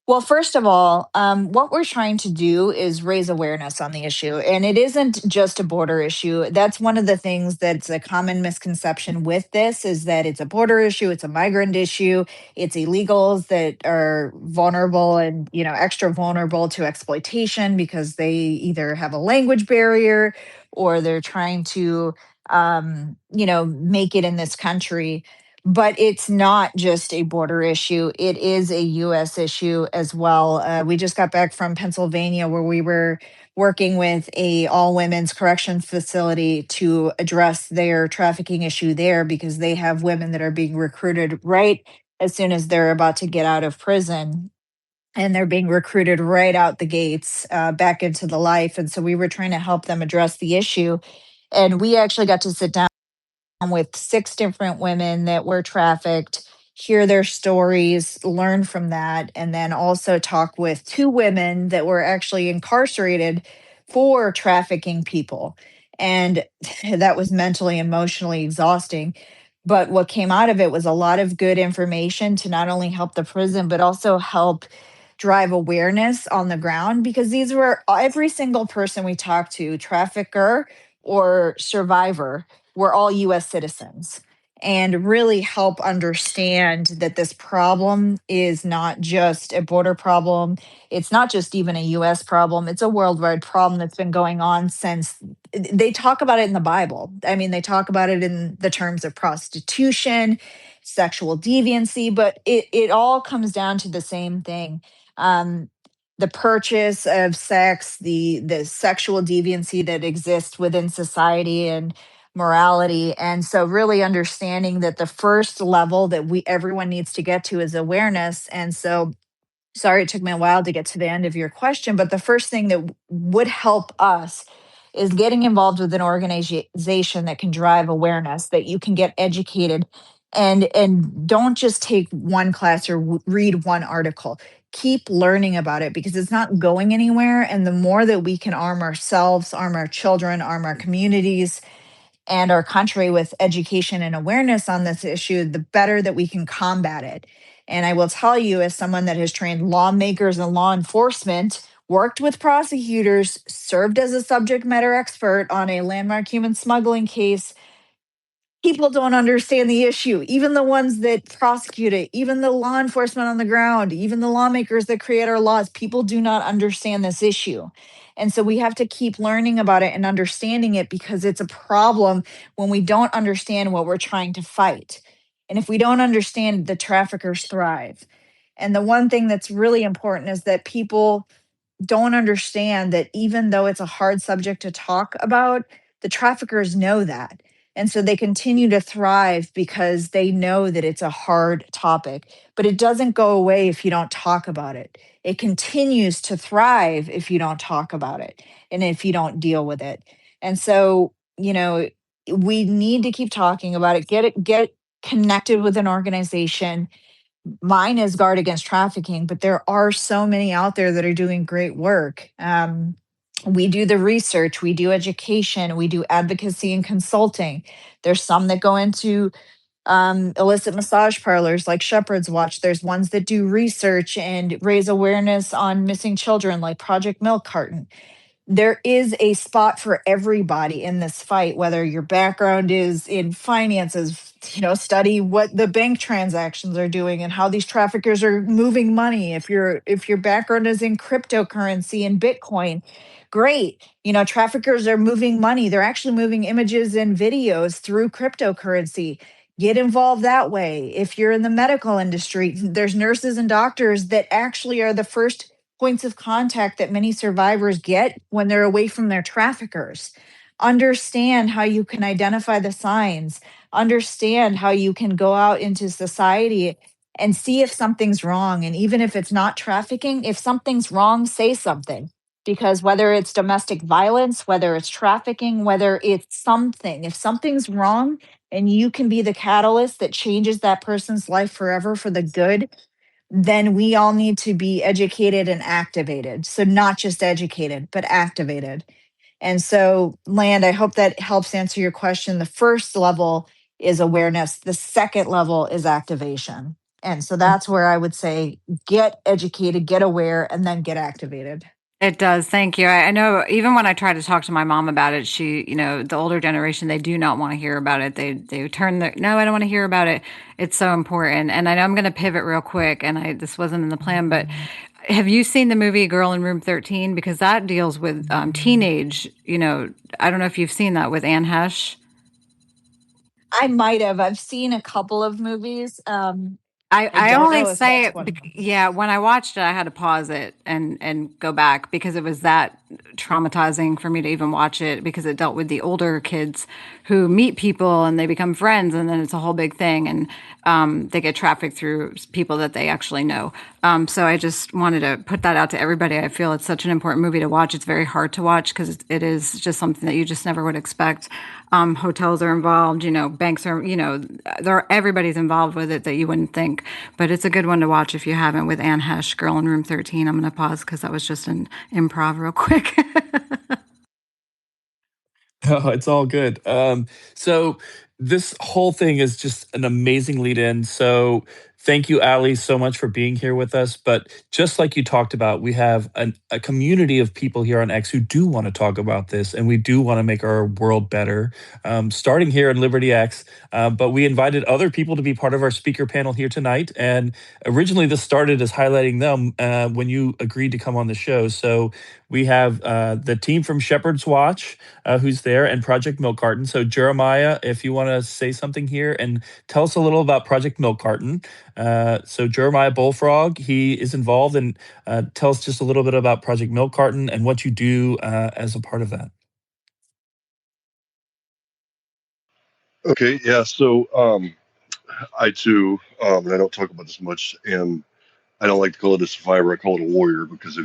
Well, first of all, what we're trying to do is raise awareness on the issue. And it isn't just a border issue. That's one of the things that's a common misconception with this is that it's a border issue, it's a migrant issue, it's illegals that are vulnerable and, extra vulnerable to exploitation because they either have a language barrier or they're trying to, make it in this country. But it's not just a border issue. It is a US issue as well. We just got back from Pennsylvania where we were working with a all women's correction facility to address their trafficking issue there because they have women that are being recruited right as soon as they're about to get out of prison. And they're being recruited right out the gates back into the life. And so we were trying to help them address the issue. And we actually got to sit down with 6 different women that were trafficked, hear their stories, learn from that, and then also talk with 2 women that were actually incarcerated for trafficking people. And that was mentally, emotionally exhausting. But what came out of it was a lot of good information to not only help the prison, but also help drive awareness on the ground because these were every single person we talked to, trafficker or survivor, were all US citizens and really help understand that this problem is not just a border problem. It's not just even a US problem. It's a worldwide problem that's been going on since they talk about it in the Bible. I mean, they talk about it in the terms of prostitution, sexual deviancy, but it all comes down to the same thing. Um, the purchase of sex, the sexual deviancy that exists within society and morality. And so really understanding that the first level that we everyone needs to get to is awareness. And so sorry it took me a while to get to the end of your question, but the first thing that would help us is getting involved with an organization that can drive awareness, that you can get educated and don't just take one class or read one article. Keep learning about it because it's not going anywhere. And the more that we can arm ourselves, arm our children, arm our communities, and our country with education and awareness on this issue, the better that we can combat it. And I will tell you, as someone that has trained lawmakers and law enforcement, worked with prosecutors, served as a subject matter expert on a landmark human smuggling case, people don't understand the issue. Even the ones that prosecute it, even the law enforcement on the ground, even the lawmakers that create our laws, people do not understand this issue. And so we have to keep learning about it and understanding it because it's a problem when we don't understand what we're trying to fight. And if we don't understand, the traffickers thrive. And the one thing that's really important is that people don't understand that even though it's a hard subject to talk about, the traffickers know that. And so they continue to thrive because they know that it's a hard topic, but it doesn't go away if you don't talk about it. It continues to thrive if you don't talk about it and if you don't deal with it. And so, we need to keep talking about it, get connected with an organization. Mine is Guard Against Trafficking, but there are so many out there that are doing great work. We do the research, we do education, we do advocacy and consulting. There's some that go into illicit massage parlors like Shepherd's Watch. There's ones that do research and raise awareness on missing children like Project Milk Carton. there is a spot for everybody in this fight, whether your background is in finances, study what the bank transactions are doing and how these traffickers are moving money. If your background is in cryptocurrency and Bitcoin, great. Traffickers are moving money. They're actually moving images and videos through cryptocurrency. Get involved that way. If you're in the medical industry, there's nurses and doctors that actually are the first points of contact that many survivors get when they're away from their traffickers. Understand how you can identify the signs, understand how you can go out into society and see if something's wrong. And even if it's not trafficking, if something's wrong, say something. Because whether it's domestic violence, whether it's trafficking, whether it's something, if something's wrong and you can be the catalyst that changes that person's life forever for the good, then we all need to be educated and activated. So not just educated, but activated. And so, Land, I hope that helps answer your question. The first level is awareness. The second level is activation. And so that's where I would say get educated, get aware, and then get activated. It does. Thank you. I know even when I try to talk to my mom about it, she, the older generation, they do not want to hear about it. They turn their, no, I don't want to hear about it. It's so important. And I know I'm going to pivot real quick, and this wasn't in the plan, but have you seen the movie Girl in Room 13? Because that deals with teenage, I don't know if you've seen that with Anne Hesh. I might have. I've seen a couple of movies. I don't only know if say that's it, one of them. yeah, when I watched it, I had to pause it and go back because it was that traumatizing for me to even watch it, because it dealt with the older kids who meet people and they become friends, and then it's a whole big thing, and they get trafficked through people that they actually know. So I just wanted to put that out to everybody. I feel it's such an important movie to watch. It's very hard to watch because it is just something that you just never would expect. Hotels are involved, banks are, everybody's involved with it that you wouldn't think. But it's a good one to watch if you haven't, with Anne Hesh, Girl in Room 13. I'm going to pause because that was just an improv real quick. Oh, it's all good. So this whole thing is just an amazing lead in. So thank you, Ali, so much for being here with us. But just like you talked about, we have a community of people here on X who do want to talk about this, and we do want to make our world better, starting here in Liberty X. But we invited other people to be part of our speaker panel here tonight. And originally, this started as highlighting them when you agreed to come on the show. So we have the team from Shepherd's Watch, who's there, and Project Milk Carton. So Jeremiah, if you want to say something here and tell us a little about Project Milk Carton. So Jeremiah Bullfrog, he is involved, and tell us just a little bit about Project Milk Carton and what you do as a part of that. Okay, yeah. So I too, and I don't talk about this much, and I don't like to call it a survivor. I call it a warrior because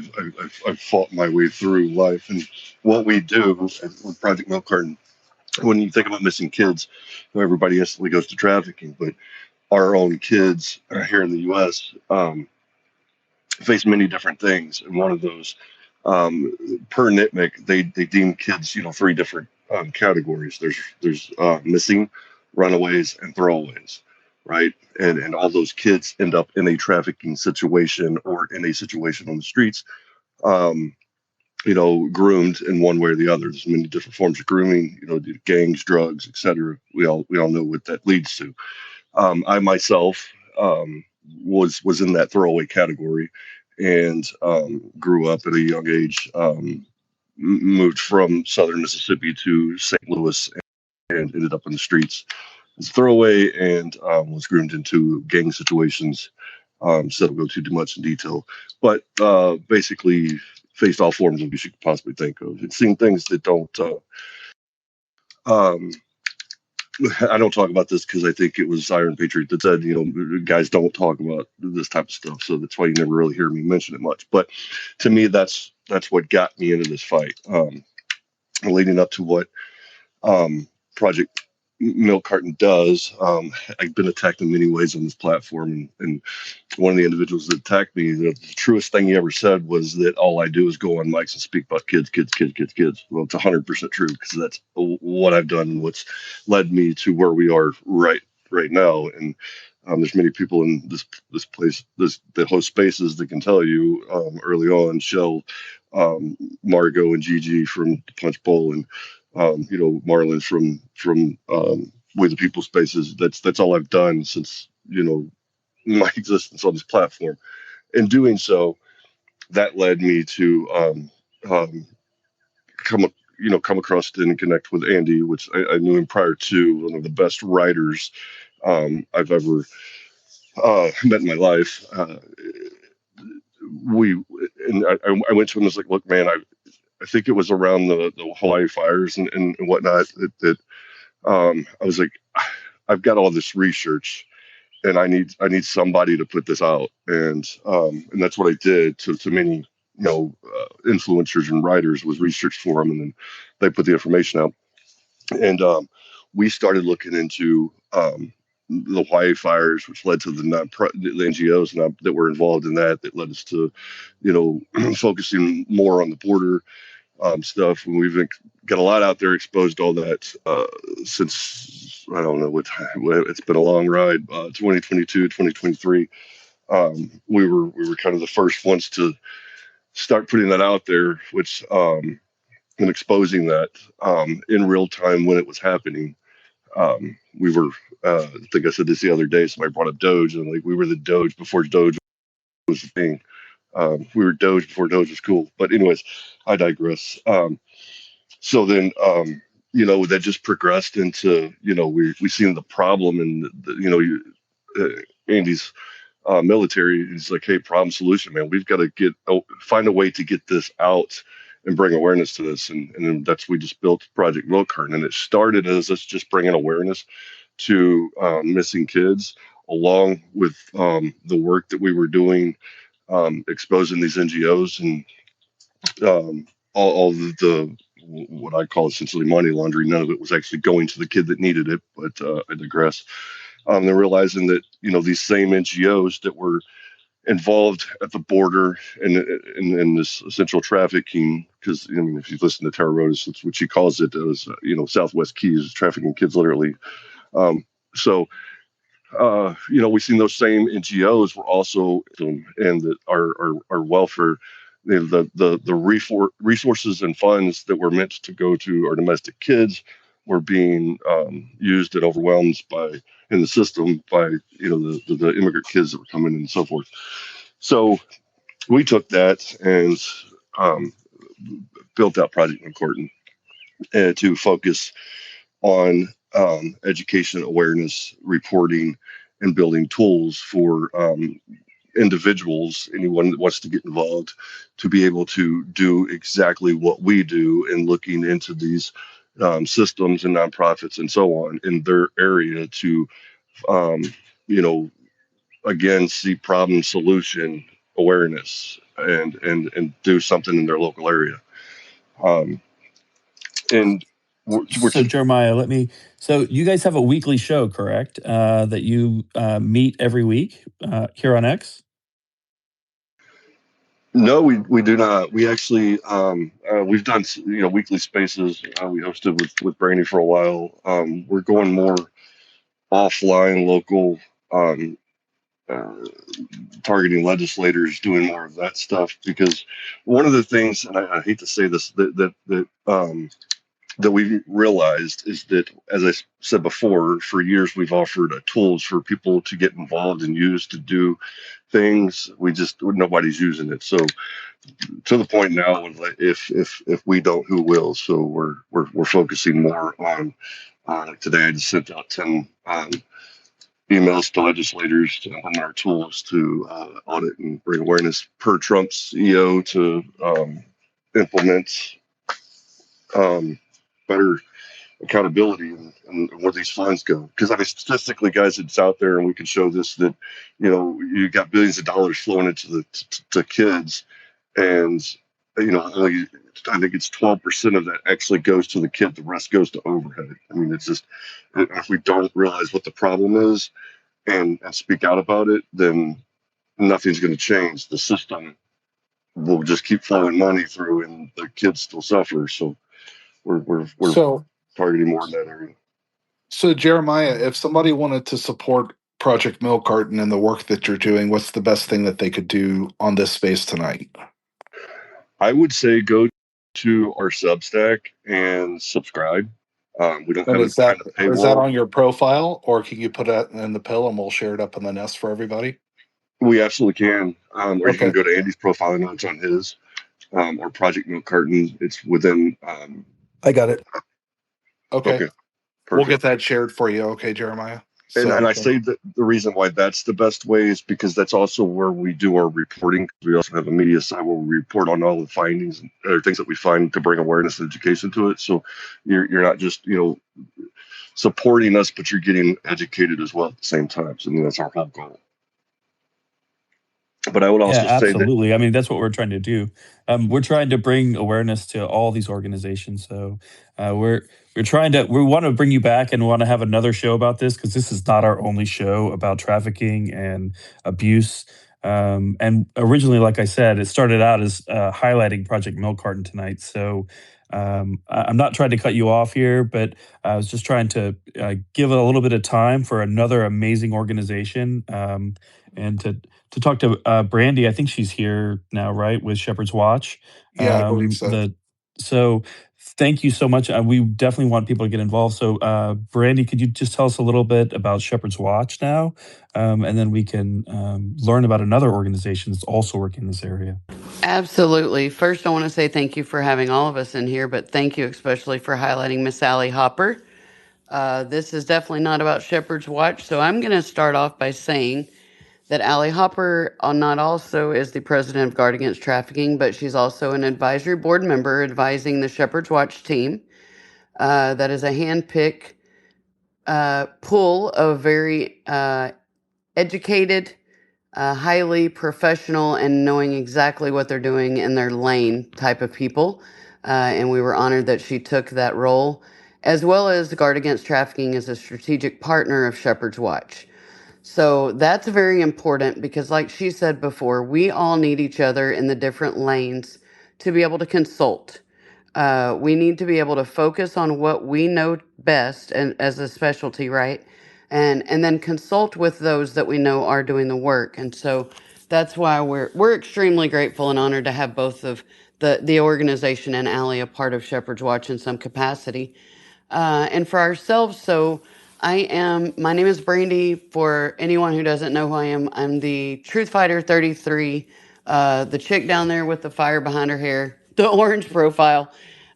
I've fought my way through life. And what we do with Project Milk Carton, when you think about missing kids, everybody instantly goes to trafficking, but our own kids here in the U.S. Face many different things, and one of those, per NITMIC, they deem kids, three different categories. There's missing, runaways, and throwaways, right? And all those kids end up in a trafficking situation or in a situation on the streets, groomed in one way or the other. There's many different forms of grooming, gangs, drugs, etc. We all know what that leads to. I myself was in that throwaway category, and grew up at a young age. Moved from southern Mississippi to St. Louis, and ended up in the streets as a throwaway, and was groomed into gang situations. So I don't go too much in detail, but basically faced all forms of abuse you could possibly think of. It's seen things that don't. I don't talk about this because I think it was Iron Patriot that said, guys don't talk about this type of stuff. So that's why you never really hear me mention it much. But to me, that's what got me into this fight. Leading up to what Project Milk Carton does, I've been attacked in many ways on this platform. And one of the individuals that attacked me, the truest thing he ever said was that all I do is go on mics and speak about kids. Well, it's 100% true, because that's what I've done and what's led me to where we are right right now. And there's many people in this place, that host spaces that can tell you early on, Shell, Margot and Gigi from Punch Bowl, and Marlon from We the People spaces. That's all I've done since my existence on this platform. In doing so, that led me to come across and connect with Andy, which I knew him prior to. One of the best writers I've ever met in my life. We and I went to him and was like, look, man, I think it was around the Hawaii fires and whatnot that I was like, I've got all this research and I need somebody to put this out, and that's what I did to many influencers and writers, was research for them, and then they put the information out, and we started looking into the Hawaii fires, which led to the NGOs that were involved in that led us to focusing more on the border stuff, and we've got a lot out there, exposed all that since I don't know what time. It's been a long ride. 2022, 2023. We were kind of the first ones to start putting that out there, which and exposing that in real time when it was happening. We were, I think I said this the other day. Somebody brought up Doge, and like we were the Doge before Doge was the thing. We were Doge before Doge was cool. But anyways, I digress. So then, that just progressed into, we seen the problem, and Andy's military. He's like, hey, problem solution, man. We've got to find a way to get this out and bring awareness to this. And then we just built Project Milk Carton, and it started as us just bringing awareness to missing kids, along with the work that we were doing, exposing these NGOs and all the what I call essentially money laundering. None of it was actually going to the kid that needed it, but I digress. They're realizing that these same NGOs that were involved at the border and in this essential trafficking, because if you listen to Tara Rodas, that's what she calls it, as Southwest Keys, trafficking kids literally. We've seen those same NGOs were also, and that our welfare, the resources and funds that were meant to go to our domestic kids were being used and overwhelmed in the system by the immigrant kids that were coming in and so forth. So we took that and built out Project Milk Carton to focus on education, awareness, reporting, and building tools for individuals, anyone that wants to get involved, to be able to do exactly what we do in looking into these systems and nonprofits and so on in their area to, again, see problem solution awareness and do something in their local area. And So Jeremiah, so you guys have a weekly show, correct? That you meet every week here on X? No, we do not. We actually we've done weekly spaces. We hosted with Brainy for a while. We're going more offline, local, targeting legislators, doing more of that stuff. Because one of the things, and I hate to say this, that we realized is that, as I said before, for years we've offered tools for people to get involved and use to do things. Nobody's using it. So to the point now, if we don't, who will? So we're focusing more on. Today I just sent out 10 emails to legislators to implement our tools to audit and bring awareness per Trump's EO to implement better accountability and where these funds go. Because statistically, guys, it's out there, and we can show this, that you got billions of dollars flowing into to kids, and only, I think it's 12% of that actually goes to the kid. The rest goes to overhead. I mean, it's just, if we don't realize what the problem is and speak out about it, then nothing's going to change. The system will just keep flowing money through, and the kids still suffer. So we're So targeting more in that area. So, Jeremiah, if somebody wanted to support Project Milk Carton and the work that you're doing, what's the best thing that they could do on this space tonight? I would say go to our Substack and subscribe. We don't And have any kind of is that paywall. on your profile, or can you put it in the pill and we'll share it up in the nest for everybody? We absolutely can. Or you can Okay. go to Andy's profile. I know it's on his. Or Project Milk Carton. It's within. I got it. Okay. Okay, We'll perfect. get that shared for you. Okay, Jeremiah. And So, I say that the reason why that's the best way is because that's also where we do our reporting. We also have a media side where we report on all the findings and other things that we find to bring awareness and education to it. So you're not just supporting us, but you're getting educated as well at the same time. So that's our whole goal. But I would Yeah, also say that absolutely. I mean, that's what we're trying to do. We're trying to bring awareness to all these organizations. So we're trying to we want to bring you back and want to have another show about this because this is not our only show about trafficking and abuse. And originally, like I said, it started out as highlighting Project Milk Carton tonight. So I'm not trying to cut you off here, but I was just trying to give it a little bit of time for another amazing organization and to talk to Brandy. I think she's here now, right, with Shepherd's Watch. yeah, I believe so. So thank you so much. We definitely want people to get involved. So Brandy, could you just tell us a little bit about Shepherd's Watch now, and then we can learn about another organization that's also working in this area. Absolutely. First, I want to say thank you for having all of us in here, but thank you especially for highlighting Miss Allie Hopper. This is definitely not about Shepherd's Watch, so I'm going to start off by saying that Allie Hopper not also is the president of Guard Against Trafficking, but she's also an advisory board member advising the Shepherd's Watch team. That is a hand-picked pool of very educated, highly professional, and knowing exactly what they're doing in their lane type of people. And we were honored that she took that role, as well as Guard Against Trafficking as a strategic partner of Shepherd's Watch. So that's very important because, like she said before, we all need each other in the different lanes to be able to consult. We need to be able to focus on what we know best and as a specialty, right? And then consult with those that we know are doing the work. And so that's why we're extremely grateful and honored to have both of the organization and Allie a part of Shepherd's Watch in some capacity. And for ourselves, so my name is Brandy. For anyone who doesn't know who I am, I'm the Truth Fighter 33, the chick down there with the fire behind her hair, the orange profile.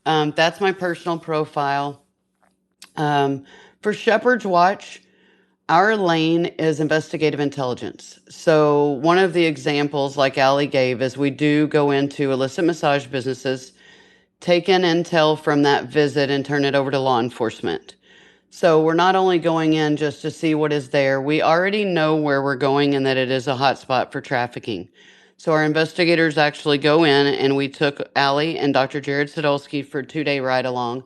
That's my personal profile. For Shepherd's Watch, our lane is investigative intelligence. So one of the examples, like Allie gave, is we do go into illicit massage businesses, take in intel from that visit, and turn it over to law enforcement. So we're not only going in just to see what is there, we already know where we're going and that it is a hotspot for trafficking. So our investigators actually go in, and we took Allie and Dr. Jared Sadolski for a 2-day ride along.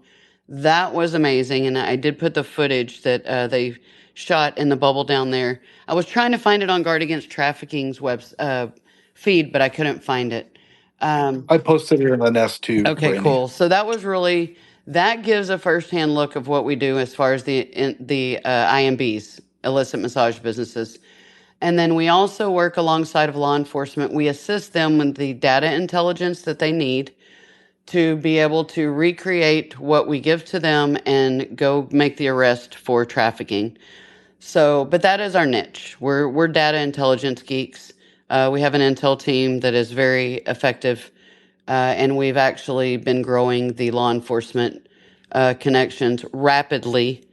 That was amazing, and I did put the footage that they shot in the bubble down there. I was trying to find it on Guard Against Trafficking's feed, but I couldn't find it. I posted it in the nest too. Okay, Brandy. cool. So that gives a firsthand look of what we do as far as the IMBs, illicit massage businesses. And then we also work alongside of law enforcement. We assist them with the data intelligence that they need to be able to recreate what we give to them and go make the arrest for trafficking. So, but that is our niche. We're data intelligence geeks. We have an intel team that is very effective, and we've actually been growing the law enforcement connections rapidly.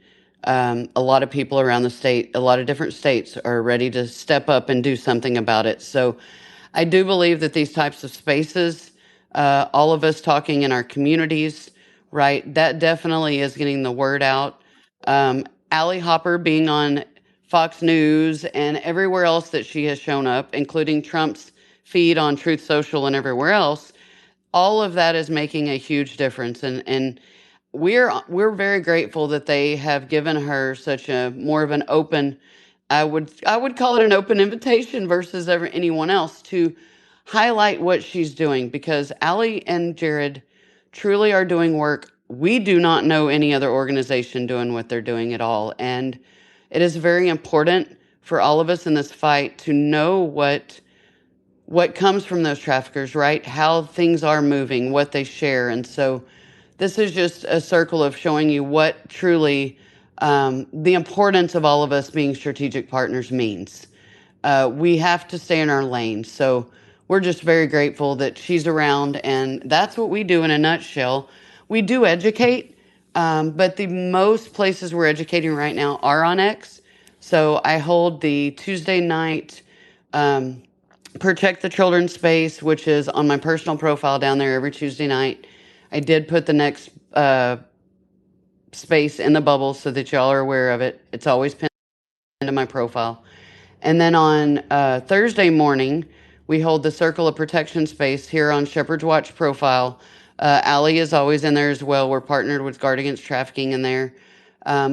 A lot of people around the state, a lot of different states are ready to step up and do something about it. So I do believe that these types of spaces, all of us talking in our communities, right, that definitely is getting the word out. Allie Hopper being on Fox News and everywhere else that she has shown up, including Trump's feed on Truth Social and everywhere else, all of that is making a huge difference. And we're very grateful that they have given her such a more of an open, I would call it an open invitation versus anyone else to highlight what she's doing, because Allie and Jared truly are doing work we do not know any other organization doing what they're doing at all. And it is very important for all of us in this fight to know what comes from those traffickers, right? How things are moving, what they share. And so this is just a circle of showing you what truly the importance of all of us being strategic partners means. We have to stay in our lane. So we're just very grateful that she's around, and that's what we do in a nutshell. We do educate, but the most places we're educating right now are on X. So I hold the Tuesday night Protect the Children's Space, which is on my personal profile down there every Tuesday night. I did put the next space in the bubble so that y'all are aware of it. It's always pinned to my profile. And then on Thursday morning, we hold the Circle of Protection space here on Shepherd's Watch profile. Allie is always in there as well. We're partnered with Guard Against Trafficking in there.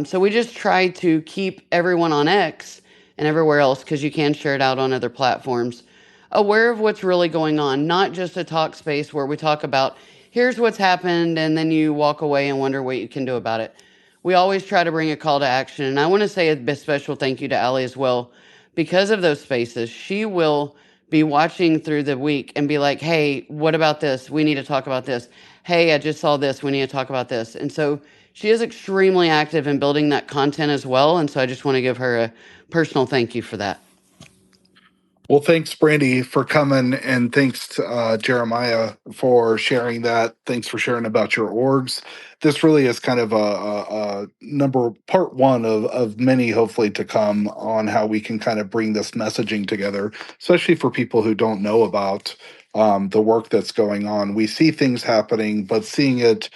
So we just try to keep everyone on X and everywhere else, because you can share it out on other platforms, aware of what's really going on, not just a talk space where we talk about here's what's happened and then you walk away and wonder what you can do about it. We always try to bring a call to action. And I want to say a special thank you to Allie as well. Because of those spaces, she will be watching through the week and be like, hey, what about this? We need to talk about this. Hey, I just saw this. We need to talk about this. And so she is extremely active in building that content as well. And so I just want to give her a personal thank you for that. Well, thanks, Brandy, for coming, and thanks to Jeremiah for sharing that. Thanks for sharing about your orgs. This really is kind of a part one of many, hopefully, to come on how we can kind of bring this messaging together, especially for people who don't know about the work that's going on. We see things happening, but seeing it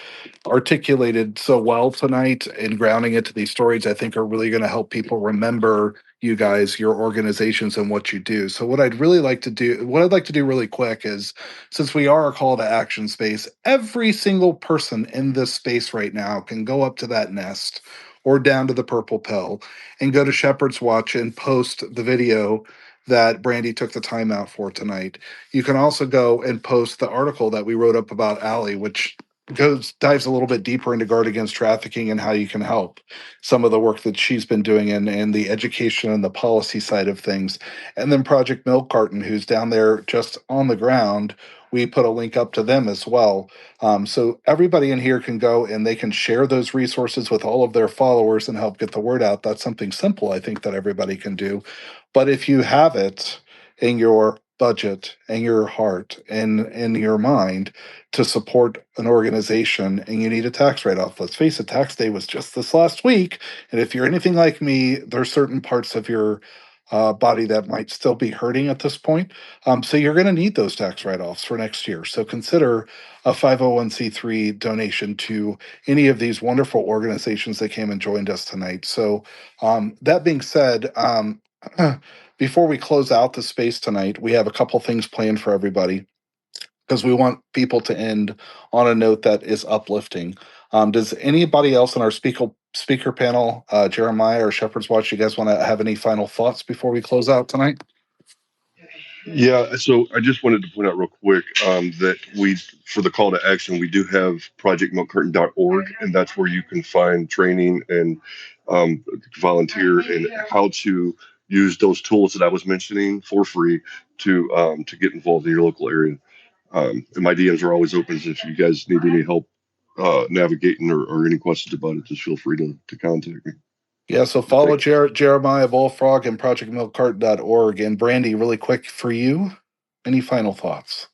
articulated so well tonight and grounding it to these stories, I think are really going to help people remember you guys, your organizations, and what you do. So what I'd like to do really quick is, since we are a call to action space, every single person in this space right now can go up to that nest or down to the purple pill and go to Shepherd's Watch and post the video that Brandy took the time out for tonight. You can also go and post the article that we wrote up about Allie, which dives a little bit deeper into Guard Against Trafficking and how you can help, some of the work that she's been doing, and the education and the policy side of things. And then Project Milk Carton, who's down there just on the ground, we put a link up to them as well. So everybody in here can go and they can share those resources with all of their followers and help get the word out. That's something simple, I think, that everybody can do. But if you have it in your budget and your heart and in your mind to support an organization, and you need a tax write-off. Let's face it, tax day was just this last week. And if you're anything like me, there's certain parts of your body that might still be hurting at this point. So you're going to need those tax write-offs for next year. So consider a 501c3 donation to any of these wonderful organizations that came and joined us tonight. So that being said, before we close out the space tonight, we have a couple things planned for everybody, because we want people to end on a note that is uplifting. Does anybody else on our speaker panel, Jeremiah or Shepherd's Watch, you guys want to have any final thoughts before we close out tonight? Yeah, so I just wanted to point out real quick that for the call to action, we do have projectmilkcarton.org, and that's where you can find training and volunteer and how to use those tools that I was mentioning for free to get involved in your local area. And my DMs are always open, so if you guys need any help navigating or any questions about it, just feel free to contact me. Yeah, so follow Jeremiah Bullfrog and projectmilkcart.org. And Brandy, really quick for you, any final thoughts?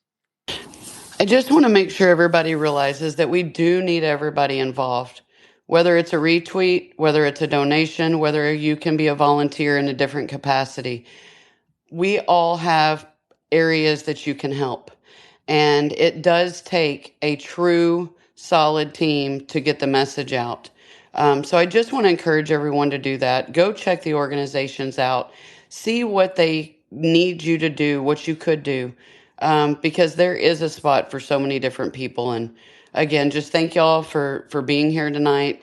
I just want to make sure everybody realizes that we do need everybody involved, whether it's a retweet, whether it's a donation, whether you can be a volunteer in a different capacity. We all have areas that you can help. And it does take a true, solid team to get the message out. So I just want to encourage everyone to do that. Go check the organizations out, see what they need you to do, what you could do, because there is a spot for so many different people. And again, just thank y'all for being here tonight.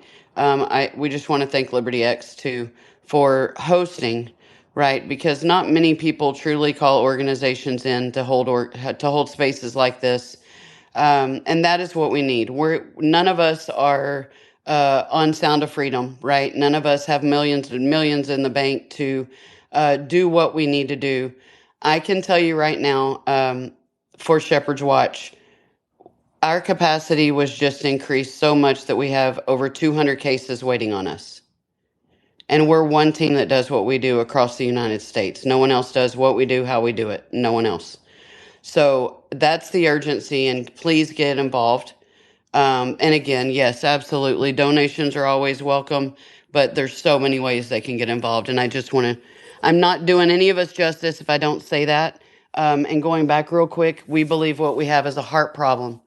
We just want to thank Liberty X too for hosting, right? Because not many people truly call organizations in to hold spaces like this. And that is what we need. None of us are on Sound of Freedom, right? None of us have millions and millions in the bank to do what we need to do. I can tell you right now, for Shepherd's Watch, our capacity was just increased so much that we have over 200 cases waiting on us. And we're one team that does what we do across the United States. No one else does what we do, how we do it. No one else. So that's the urgency, and please get involved. And again, yes, absolutely. Donations are always welcome, but there's so many ways they can get involved. And I just want to, I'm not doing any of us justice if I don't say that. And going back real quick, we believe what we have is a heart problem.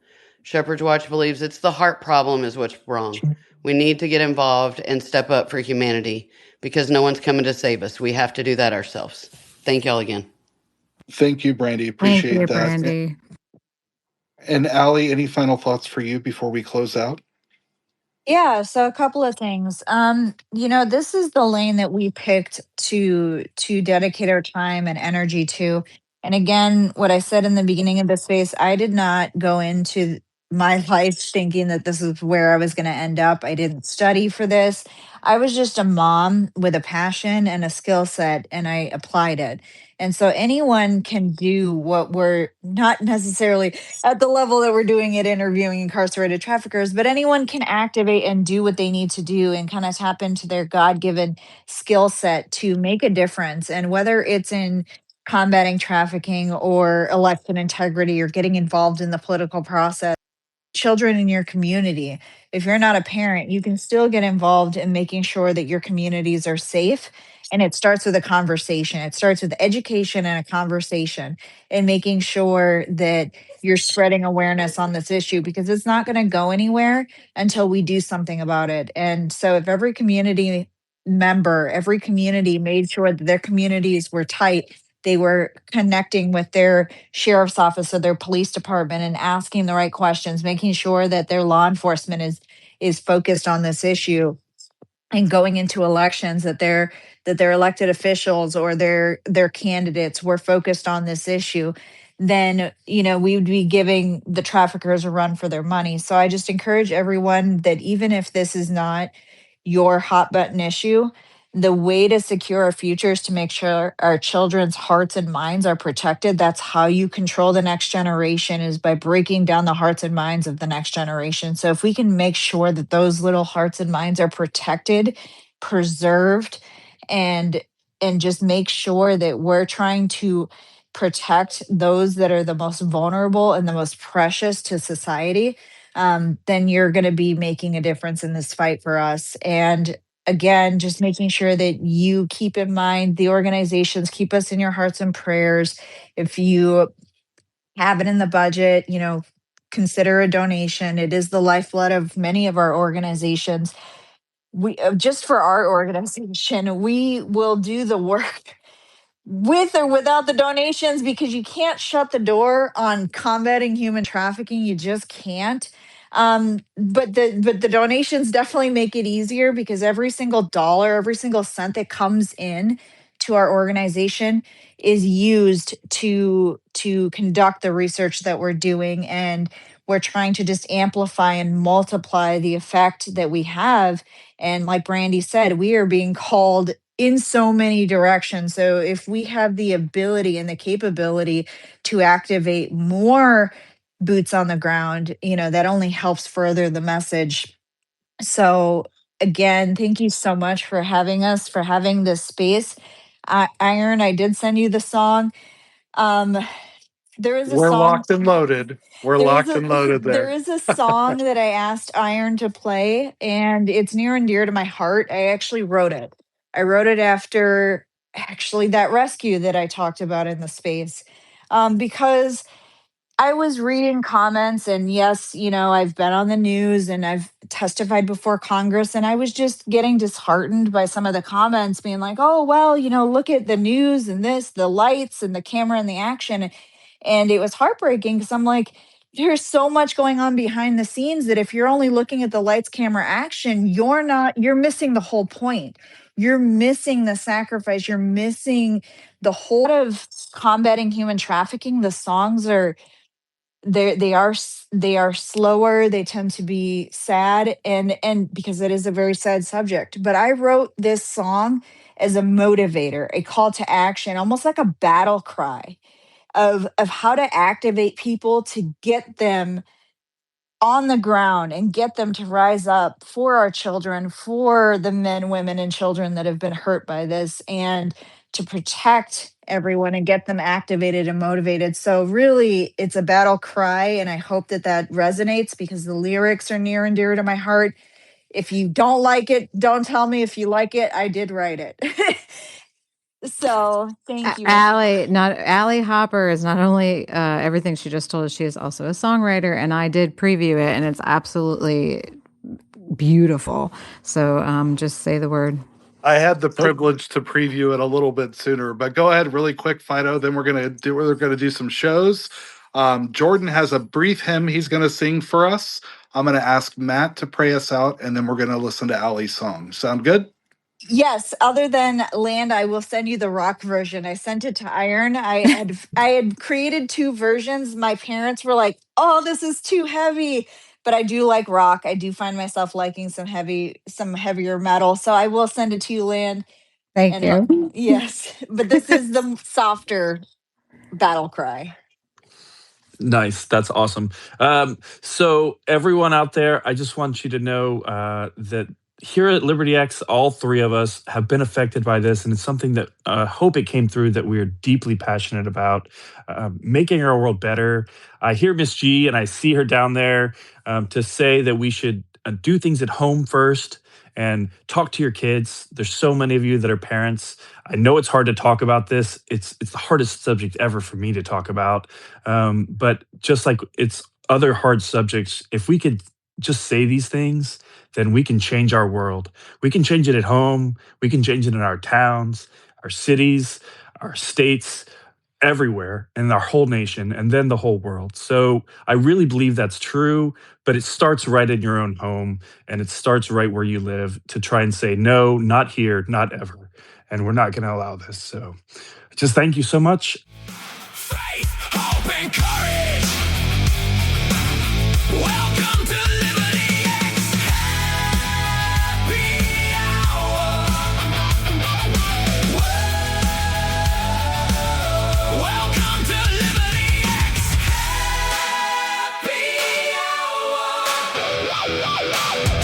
Shepherd's Watch believes it's the heart problem is what's wrong. We need to get involved and step up for humanity because no one's coming to save us. We have to do that ourselves. Thank y'all again. Thank you, Brandy. Thank Appreciate you, that. Brandy. And Allie, any final thoughts for you before we close out? Yeah, so a couple of things. This is the lane that we picked to dedicate our time and energy to. And again, what I said in the beginning of this space, I did not go into my life thinking that this is where I was going to end up. I didn't study for this. I was just a mom with a passion and a skill set, and I applied it. And so anyone can do what we're not necessarily at the level that we're doing it interviewing incarcerated traffickers, but anyone can activate and do what they need to do and kind of tap into their God-given skill set to make a difference. And whether it's in combating trafficking or election integrity or getting involved in the political process, children in your community. If you're not a parent, you can still get involved in making sure that your communities are safe. And it starts with a conversation. It starts with education and a conversation and making sure that you're spreading awareness on this issue because it's not going to go anywhere until we do something about it. And so if every community member, every community made sure that their communities were tight, they were connecting with their sheriff's office or their police department and asking the right questions, making sure that their law enforcement is focused on this issue and going into elections that their elected officials or their candidates were focused on this issue, then we would be giving the traffickers a run for their money. So I just encourage everyone that even if this is not your hot button issue, the way to secure our future is to make sure our children's hearts and minds are protected. That's how you control the next generation, is by breaking down the hearts and minds of the next generation. So if we can make sure that those little hearts and minds are protected, preserved, and just make sure that we're trying to protect those that are the most vulnerable and the most precious to society, then you're going to be making a difference in this fight for us. And again, just making sure that you keep in mind the organizations, keep us in your hearts and prayers. If you have it in the budget, consider a donation. It is the lifeblood of many of our organizations. We just for our organization, we will do the work with or without the donations because you can't shut the door on combating human trafficking. You just can't. But the donations definitely make it easier because every single dollar, every single cent that comes in to our organization is used to conduct the research that we're doing, and we're trying to just amplify and multiply the effect that we have. And like Brandy said, we are being called in so many directions. So if we have the ability and the capability to activate more boots on the ground, that only helps further the message. So again, thank you so much for having us, for having this space. Iron, I did send you the song. Um, there is a We're song locked and loaded. We're there is locked a and loaded there there. is a song that I asked Iron to play, and it's near and dear to my heart. I actually wrote it. I wrote it after actually that rescue that I talked about in the space, because I was reading comments, and yes, I've been on the news and I've testified before Congress, and I was just getting disheartened by some of the comments being like, oh, well, look at the news and this, the lights and the camera and the action. And it was heartbreaking because I'm like, there's so much going on behind the scenes that if you're only looking at the lights, camera, action, you're missing the whole point. You're missing the sacrifice. You're missing the whole of combating human trafficking. The songs are they are slower, they tend to be sad, and because it is a very sad subject. But I wrote this song as a motivator, a call to action, almost like a battle cry of how to activate people to get them on the ground and get them to rise up for our children, for the men, women, and children that have been hurt by this, and to protect everyone and get them activated and motivated. So, really, it's a battle cry. And I hope that that resonates because the lyrics are near and dear to my heart. If you don't like it, don't tell me. If you like it, I did write it. So, thank you. Allie Hopper is not only everything she just told us, she is also a songwriter, and I did preview it, and it's absolutely beautiful. So just say the word. I had the privilege to preview it a little bit sooner, but go ahead really quick, Fido. Then we're gonna do some shows. Jordan has a brief hymn he's gonna sing for us. I'm gonna ask Matt to pray us out, and then we're gonna listen to Allie's song. Sound good? Yes, other than Land, I will send you the rock version. I sent it to Iron. I had created two versions. My parents were like, "Oh, this is too heavy." But I do like rock. I do find myself liking some heavier metal. So I will send it to you, Land. Thank And you. yes, but this is the softer battle cry. Nice. That's awesome. So everyone out there, I just want you to know that here at Liberty X, all three of us have been affected by this, and it's something that I hope it came through that we are deeply passionate about making our world better. I hear Miss G, and I see her down there to say that we should do things at home first and talk to your kids. There's so many of you that are parents. I know it's hard to talk about this. It's the hardest subject ever for me to talk about. But just like it's other hard subjects, if we could just say these things, then we can change our world. We can change it at home. We can change it in our towns, our cities, our states, everywhere, and our whole nation, and then the whole world. So I really believe that's true, but it starts right in your own home, and it starts right where you live to try and say, no, not here, not ever. And we're not going to allow this. So just thank you so much. Faith, hope, and courage. Welcome to Liberty X Happy Hour. Welcome to Liberty X Happy Hour.